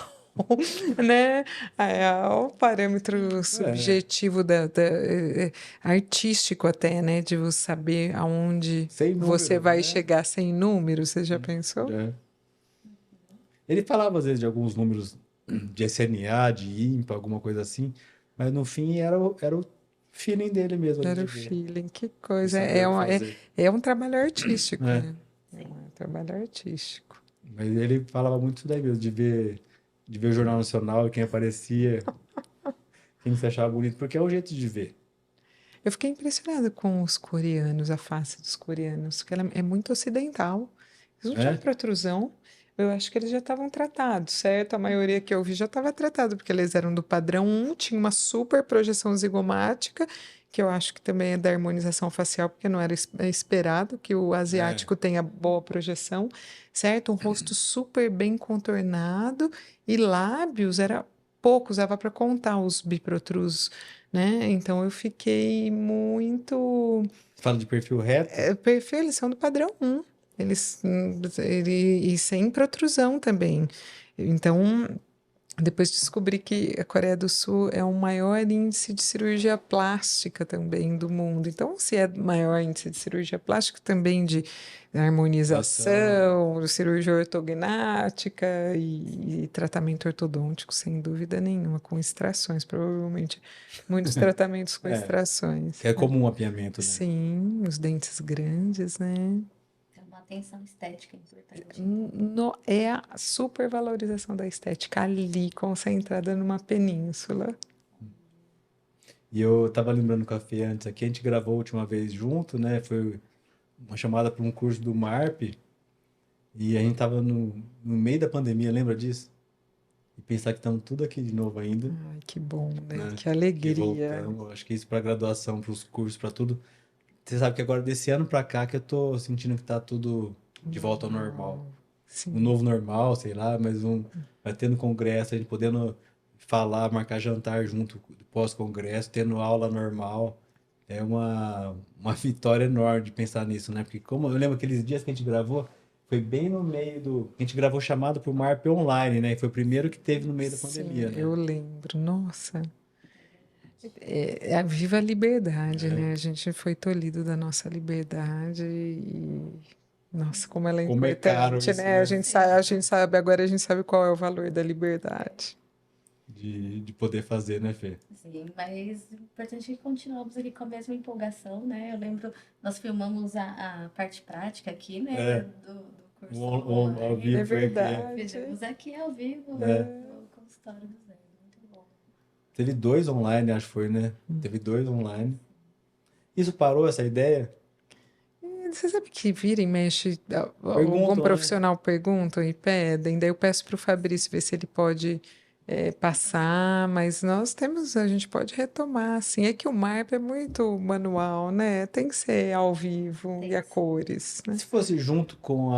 Né? Aí, é o parâmetro É, subjetivo artístico até, né? De você saber aonde sem você números, vai né? chegar sem números. Você já pensou? É. Ele falava às vezes de alguns números de SNA, de IMPA, alguma coisa assim, mas no fim era o feeling dele mesmo ali Era de o ver, feeling, que de coisa. saber É, o que fazer. é um trabalho artístico, É. né? É um trabalho artístico. Mas ele falava muito isso daí mesmo, de ver o Jornal Nacional, quem aparecia, quem se achava bonito, porque é o jeito de ver. Eu fiquei impressionada com os coreanos, a face dos coreanos, porque ela é muito ocidental. Eles não tinham É? protrusão. Eu acho que eles já estavam tratados, certo? A maioria que eu vi já estava tratado, porque eles eram do padrão 1, tinha uma super projeção zigomática, que eu acho que também é da harmonização facial, porque não era esperado que o É. asiático tenha boa projeção, certo? Um rosto super bem contornado e lábios era pouco, usava para contar os biprotrusos, né? Então eu fiquei muito. Fala de perfil reto? Perfil, eles são do padrão 1. E sem protrusão também. Então, depois descobri que a Coreia do Sul é o maior índice de cirurgia plástica também do mundo. Então, se é maior índice de cirurgia plástica, também de Ação. harmonização, cirurgia ortognática e tratamento ortodôntico, sem dúvida nenhuma, com extrações, provavelmente muitos tratamentos com É, extrações. que é comum o mapeamento, né? Sim, os dentes grandes, né? Tem uma atenção estética importante. É a supervalorização da estética ali, concentrada numa península. E eu tava lembrando do café antes aqui, a gente gravou a última vez junto, né? Foi uma chamada para um curso do MARP, e a gente tava no meio da pandemia, lembra disso? E pensar que estamos tudo aqui de novo ainda, Ai, que bom, né? né? Que Que alegria. voltamos, acho que isso para graduação, para os cursos, para tudo. Você sabe que agora desse ano para cá que eu tô sentindo que tá tudo de volta ao normal. Normal. Um Sim. novo normal, sei lá, mas vai tendo congresso, a gente podendo falar, marcar jantar junto pós-congresso, tendo aula normal. É uma vitória enorme de pensar nisso, né? Porque como eu lembro aqueles dias que a gente gravou, foi bem no meio do. A gente gravou chamado pro MARP online, né? E foi o primeiro que teve no meio da Sim, pandemia, né? eu lembro. Nossa, é a viva liberdade, É. né? A gente foi tolhido da nossa liberdade nossa, como ela é Como é caro importante, isso, né? né? A gente sabe, agora a gente sabe qual é o valor da liberdade. De poder fazer, né, Fê? Sim, mas o importante é que continuamos aqui com a mesma empolgação, né? Eu lembro, nós filmamos a parte prática aqui, né, É, do o curso ao online. É vivo foi aqui. É. verdade. Fizemos aqui ao vivo É. no consultório do Zé. Muito bom. Teve dois online, acho que foi, né? Teve dois online. Isso parou essa ideia? Você sabe que vira e mexe, algum Perguntam, né? profissional perguntam e pedem, daí eu peço para o Fabrício ver se ele pode passar, mas a gente pode retomar, assim, é que o MARP é muito manual, né? Tem que ser ao vivo e Tem a que ser. cores, E né? se fosse junto com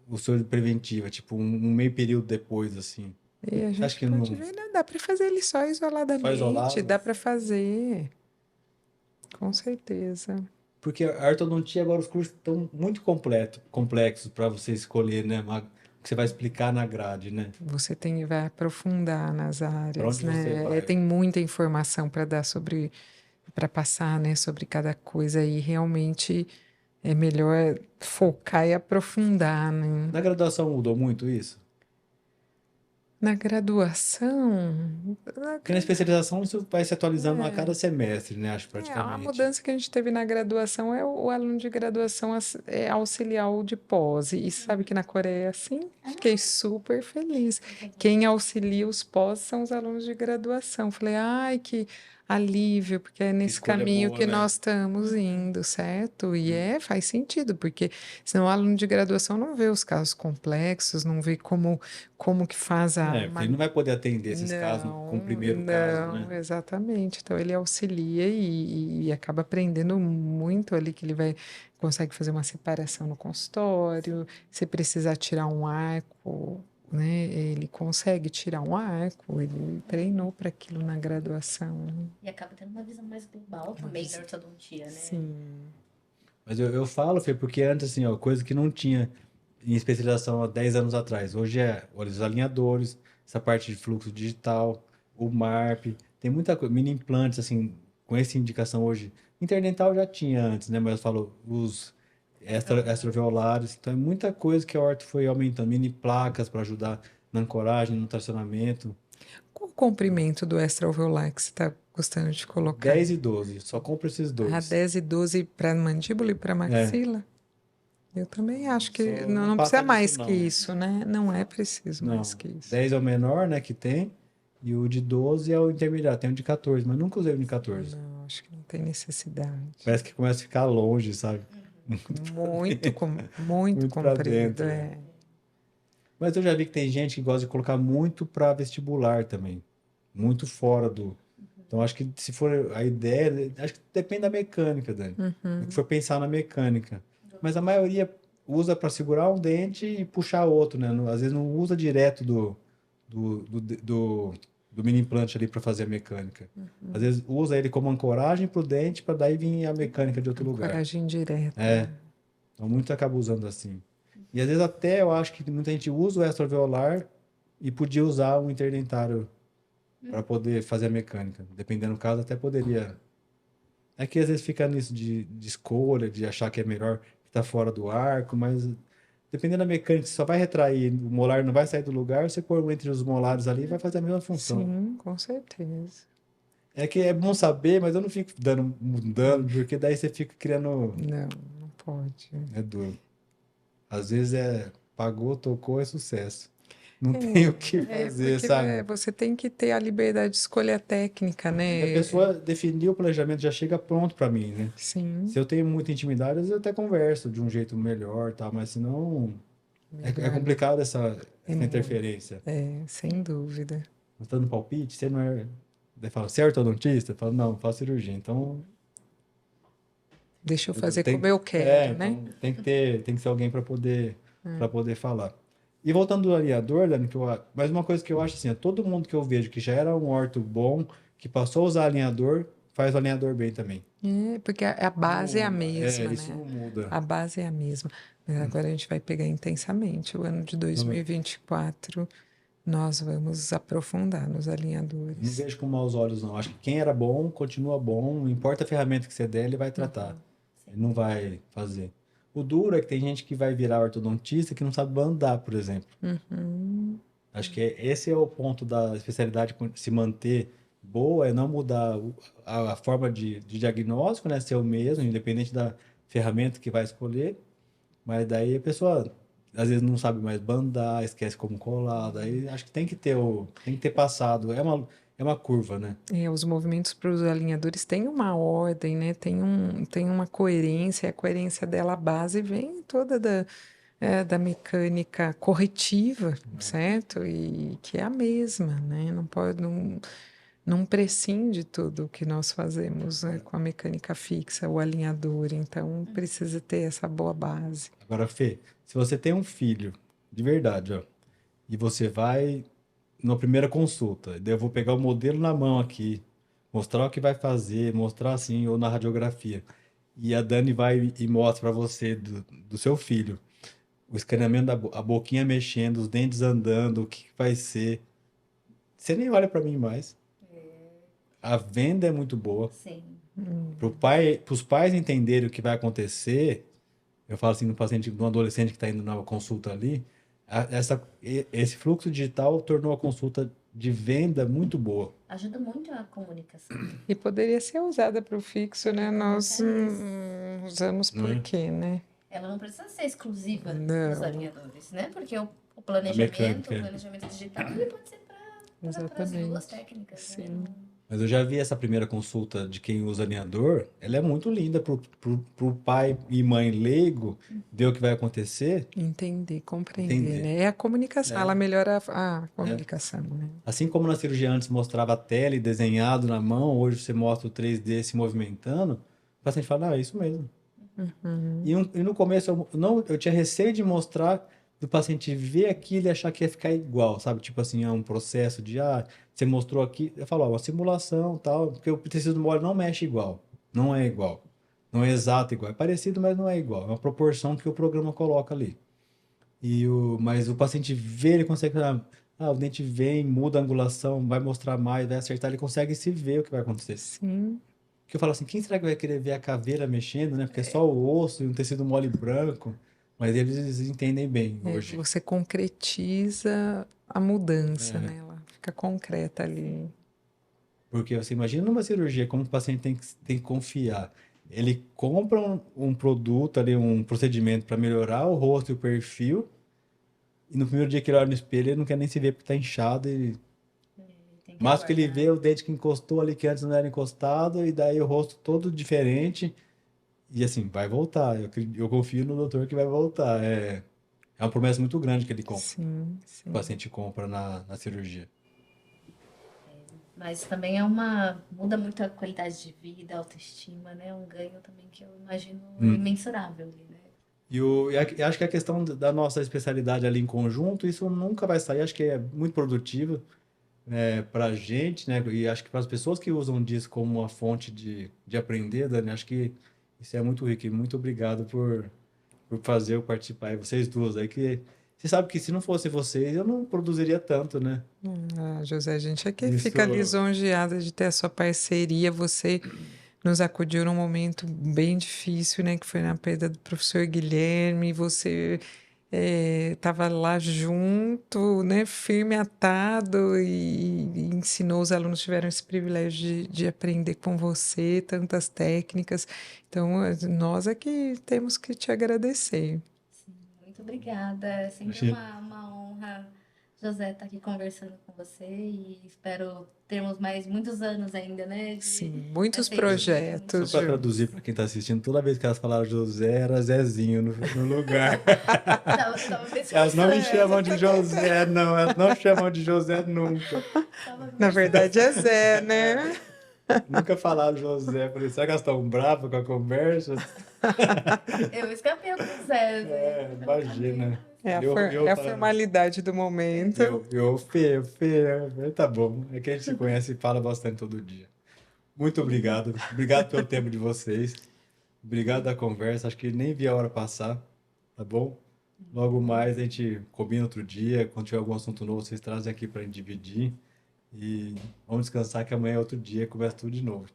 o soro de preventiva, tipo um meio período depois, assim? E a Você acha gente que pode não. ver, né? Dá para fazer ele só Só isoladamente, isolado? dá para fazer, com certeza. Porque a ortodontia agora os cursos estão muito complexos para você escolher, né? O que você vai explicar na grade, né? Vai aprofundar nas Para áreas, onde você né? vai? Tem muita informação para dar para passar, né, sobre cada coisa e realmente é melhor focar e aprofundar, né? Na graduação mudou muito isso? Na graduação, Porque na especialização isso vai se atualizando a cada semestre, né? Acho a praticamente. mudança que a gente teve na graduação é o aluno de graduação é auxiliar o de pós. E sabe que na Coreia é assim? Fiquei super feliz. Quem auxilia os pós são os alunos de graduação. Falei, ai, que alívio, porque é Que nesse escolha caminho boa, que né? nós estamos indo, certo? E faz sentido, porque senão o aluno de graduação não vê os casos complexos, não vê como que faz É, porque ele não vai poder atender esses casos como não, primeiro caso, né? não, exatamente. Então ele auxilia e acaba aprendendo muito ali que ele vai consegue fazer uma separação no consultório. Se precisar tirar um arco, né? Ele consegue tirar um arco. Ele treinou para aquilo na graduação. E acaba tendo uma visão mais global também da ortodontia, né? Sim. Mas eu falo, Fê, porque antes, assim, ó, coisa que não tinha em especialização há 10 anos atrás. Hoje é, olha, os alinhadores, essa parte de fluxo digital, o MARP, tem muita coisa, mini implantes, assim, com essa indicação hoje. Interdental já tinha antes, né? Mas eu falo, os extraviolares, então é muita coisa que a Orto foi aumentando, mini placas para ajudar na ancoragem, no tracionamento. Qual o comprimento do extra-alveolar que você está gostando de colocar? 10 e 12, só compra esses A dois. 10 e 12 para mandíbula e para É, maxila? Eu também acho que só não não precisa passa disso mais que não. isso, né? Não é preciso mais Não, que isso. 10 é o menor, né, que tem, e o de 12 é o intermediário. Tem o de 14, mas nunca usei o de 14. Não, acho que não tem necessidade. Parece que começa a ficar longe, sabe? Muito Muito pra comprido, dentro, é. Mas eu já vi que tem gente que gosta de colocar muito para vestibular também, muito fora do. Então acho que se for a ideia, acho que depende da mecânica, Dani. O que for pensar na mecânica. Mas a maioria usa para segurar um dente e puxar outro, né? Às vezes não usa direto do, do, do, do mini implante ali para fazer a mecânica. Às vezes usa ele como ancoragem para o dente para daí vir a mecânica de outro lugar. Ancoragem direta, É, né? então muito acaba usando assim. E às vezes até eu acho que muita gente usa o extraveolar e podia usar um interdentário para poder fazer a mecânica. Dependendo do caso, até poderia. É que às vezes fica nisso de escolha, de achar que é melhor que tá fora do arco, mas dependendo da mecânica, você só vai retrair, o molar não vai sair do lugar, você pôr um entre os molares ali vai fazer a mesma função. Sim, com certeza. É que é bom saber, mas eu não fico mudando, porque daí você fica criando. Não, não pode. É duro. Às vezes é pagou, tocou, é sucesso. Não tem o que fazer, Porque sabe? você tem que ter a liberdade de escolha técnica, E a né? pessoa definiu o planejamento, já chega pronto para mim, né? Sim, Se eu tenho muita intimidade, às vezes eu até converso de um jeito melhor, tá? Mas senão é melhor. complicado É essa muito, interferência. sem dúvida. Você tá no palpite, você não é. Daí fala, você é ortodontista? Eu falo, não, faço cirurgia. Então, Deixa eu fazer como tem, eu quero, né? então tem que ser alguém para poder falar. E voltando do alinhador, Dani, mas uma coisa que eu acho assim, todo mundo que eu vejo que já era um orto bom, que passou a usar alinhador, faz o alinhador bem também. Porque a base é a mesma, Isso né? não muda. A base é a mesma. Mas agora a gente vai pegar intensamente. O ano de Não, 2024, nós vamos aprofundar nos não alinhadores. vejo com maus olhos, não. Acho que quem era bom, continua bom. Não importa a ferramenta que você der, ele vai tratar. Ele não vai fazer. O duro é que tem gente que vai virar ortodontista que não sabe andar, por exemplo. Acho que esse é o ponto da especialidade se manter boa, é não mudar a forma de diagnóstico, né? Ser o mesmo, independente da ferramenta que vai escolher. Mas daí a pessoa às vezes não sabe mais bandar, esquece como colar. Daí acho que tem que ter passado. É uma curva, né? Os movimentos para os alinhadores têm uma ordem, né? Tem uma coerência. A coerência dela, a base vem toda da mecânica corretiva, certo? E que é a mesma, né? Não pode, não prescinde tudo o que nós fazemos, né, com a mecânica fixa, o alinhador. Então, precisa ter essa boa base. Agora, Fê, se você tem um filho, de verdade, ó, e você vai na primeira consulta, daí eu vou pegar o modelo na mão aqui, mostrar o que vai fazer, mostrar assim, ou na radiografia, e a Dani vai e mostra para você do seu filho, o escaneamento a boquinha mexendo, os dentes andando, o que que vai ser. Você nem olha para mim mais. A venda é muito boa. Sim. Para os pais entenderem o que vai acontecer, eu falo assim no paciente, no adolescente que está indo na consulta ali, Esse fluxo digital tornou a consulta de venda muito boa. Ajuda muito a comunicação. E poderia ser usada para o fixo, né? Nós usamos Não por é? quê, né? Ela não precisa ser exclusiva dos Não, alinhadores, né? Porque o A planejamento, o mecânica. planejamento digital, ele pode ser para as duas exatamente. técnicas, né? Sim. Mas eu já vi essa primeira consulta de quem usa alinhador, ela é muito linda pro pai e mãe leigo ver o que vai acontecer, Entender, compreender, entender. né? É a comunicação, ela É, melhora a é. comunicação, né? Assim como na cirurgia antes mostrava a tele desenhado na mão, hoje você mostra o 3D se movimentando, o paciente fala, ah, é isso mesmo. Uhum. E no começo eu tinha receio de mostrar do paciente ver aquilo e achar que ia ficar igual, sabe? Tipo assim, é um processo de, você mostrou aqui, eu falo, ó, uma simulação tal, porque o tecido mole não mexe igual, não é igual, não é exato igual, é parecido, mas não é igual, é uma proporção que o programa coloca ali. Mas o paciente vê, ele consegue, o dente vem, muda a angulação, vai mostrar mais, vai acertar, ele consegue se ver o que vai acontecer. Sim, Que eu falo assim, quem será que vai querer ver a caveira mexendo, né? Porque é só o osso e um tecido mole branco. Mas eles entendem bem hoje. você concretiza a mudança, né? Ela fica concreta ali. Porque você imagina numa cirurgia, como o paciente tem que confiar. Ele compra um produto ali, um procedimento para melhorar o rosto e o perfil. E no primeiro dia que ele olha no espelho, ele não quer nem se ver porque está inchado. Tem que Mas que ele aguardar. vê o dente que encostou ali, que antes não era encostado. E daí o rosto todo diferente. E assim, vai voltar. Eu confio no doutor que vai voltar. É uma promessa muito grande que ele compra. Sim, O sim. paciente compra na cirurgia. Mas também muda muito a qualidade de vida, a autoestima, né? É um ganho também que eu imagino imensurável ali, né? E acho que a questão da nossa especialidade ali em conjunto, isso nunca vai sair. Acho que é muito produtivo para a gente, né? E acho que para as pessoas que usam disso como uma fonte de aprender, Dani, acho que isso é muito rico. E muito obrigado por fazer eu participar. E vocês duas aí, que você sabe que se não fosse vocês, eu não produziria tanto, né? José, a gente é que Isso. fica lisonjeada de ter a sua parceria. Você nos acudiu num momento bem difícil, né? Que foi na perda do professor Guilherme. Você estava lá junto, né? Firme atado e ensinou, os alunos tiveram esse privilégio de aprender com você tantas técnicas. Então, nós é que temos que te agradecer. Sim, muito obrigada. É sempre Achei- uma honra, José, estar aqui conversando com você e espero termos mais muitos anos ainda, né? Sim, De muitos parceria Só projetos juntos. para juntos. traduzir para quem está assistindo, toda vez que elas falaram José, era Zezinho no lugar. Tava me Elas não me esforçando. chamam de José, não. Elas não chamam de José nunca. Tava me Na verdade é Zé, né? Nunca falaram José. Falei, será que elas estão bravas com a conversa? Eu escapei com o Zé, né? Imagina. É a, Eu, for- eu, é a falando- formalidade do momento. Fê, tá bom. É que a gente se conhece e fala bastante todo dia. Muito obrigado. Obrigado pelo tempo de vocês. Obrigado da conversa. Acho que nem vi a hora passar, tá bom? Logo mais a gente combina outro dia. Quando tiver algum assunto novo, vocês trazem aqui para gente dividir. E vamos descansar que amanhã é outro dia e começa tudo de novo.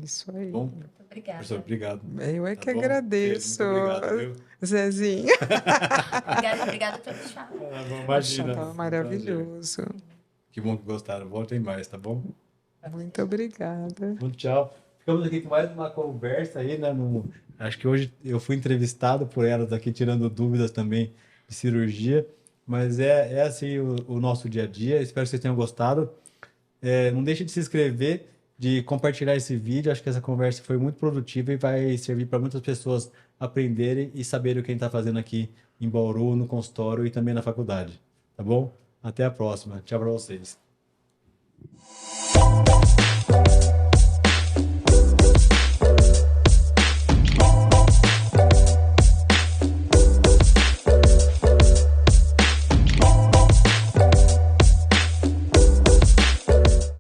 Isso aí. Bom? Muito obrigada. Professor, obrigado. Eu é Tá que bom? agradeço, Muito obrigado, viu? Zezinho. Obrigada pelo chá. Ah, bom, O imagina. chá tava Foi um prazer. maravilhoso. Que bom que gostaram. Voltem mais, tá bom? Muito obrigada. Muito tchau. Ficamos aqui com mais uma conversa aí, né? Acho que hoje eu fui entrevistado por elas aqui, tirando dúvidas também de cirurgia. Mas é assim o nosso dia a dia. Espero que vocês tenham gostado. Não deixe de se inscrever, de compartilhar esse vídeo. Acho que essa conversa foi muito produtiva e vai servir para muitas pessoas aprenderem e saberem o que a gente está fazendo aqui em Bauru, no consultório e também na faculdade. Tá bom? Até a próxima. Tchau para vocês.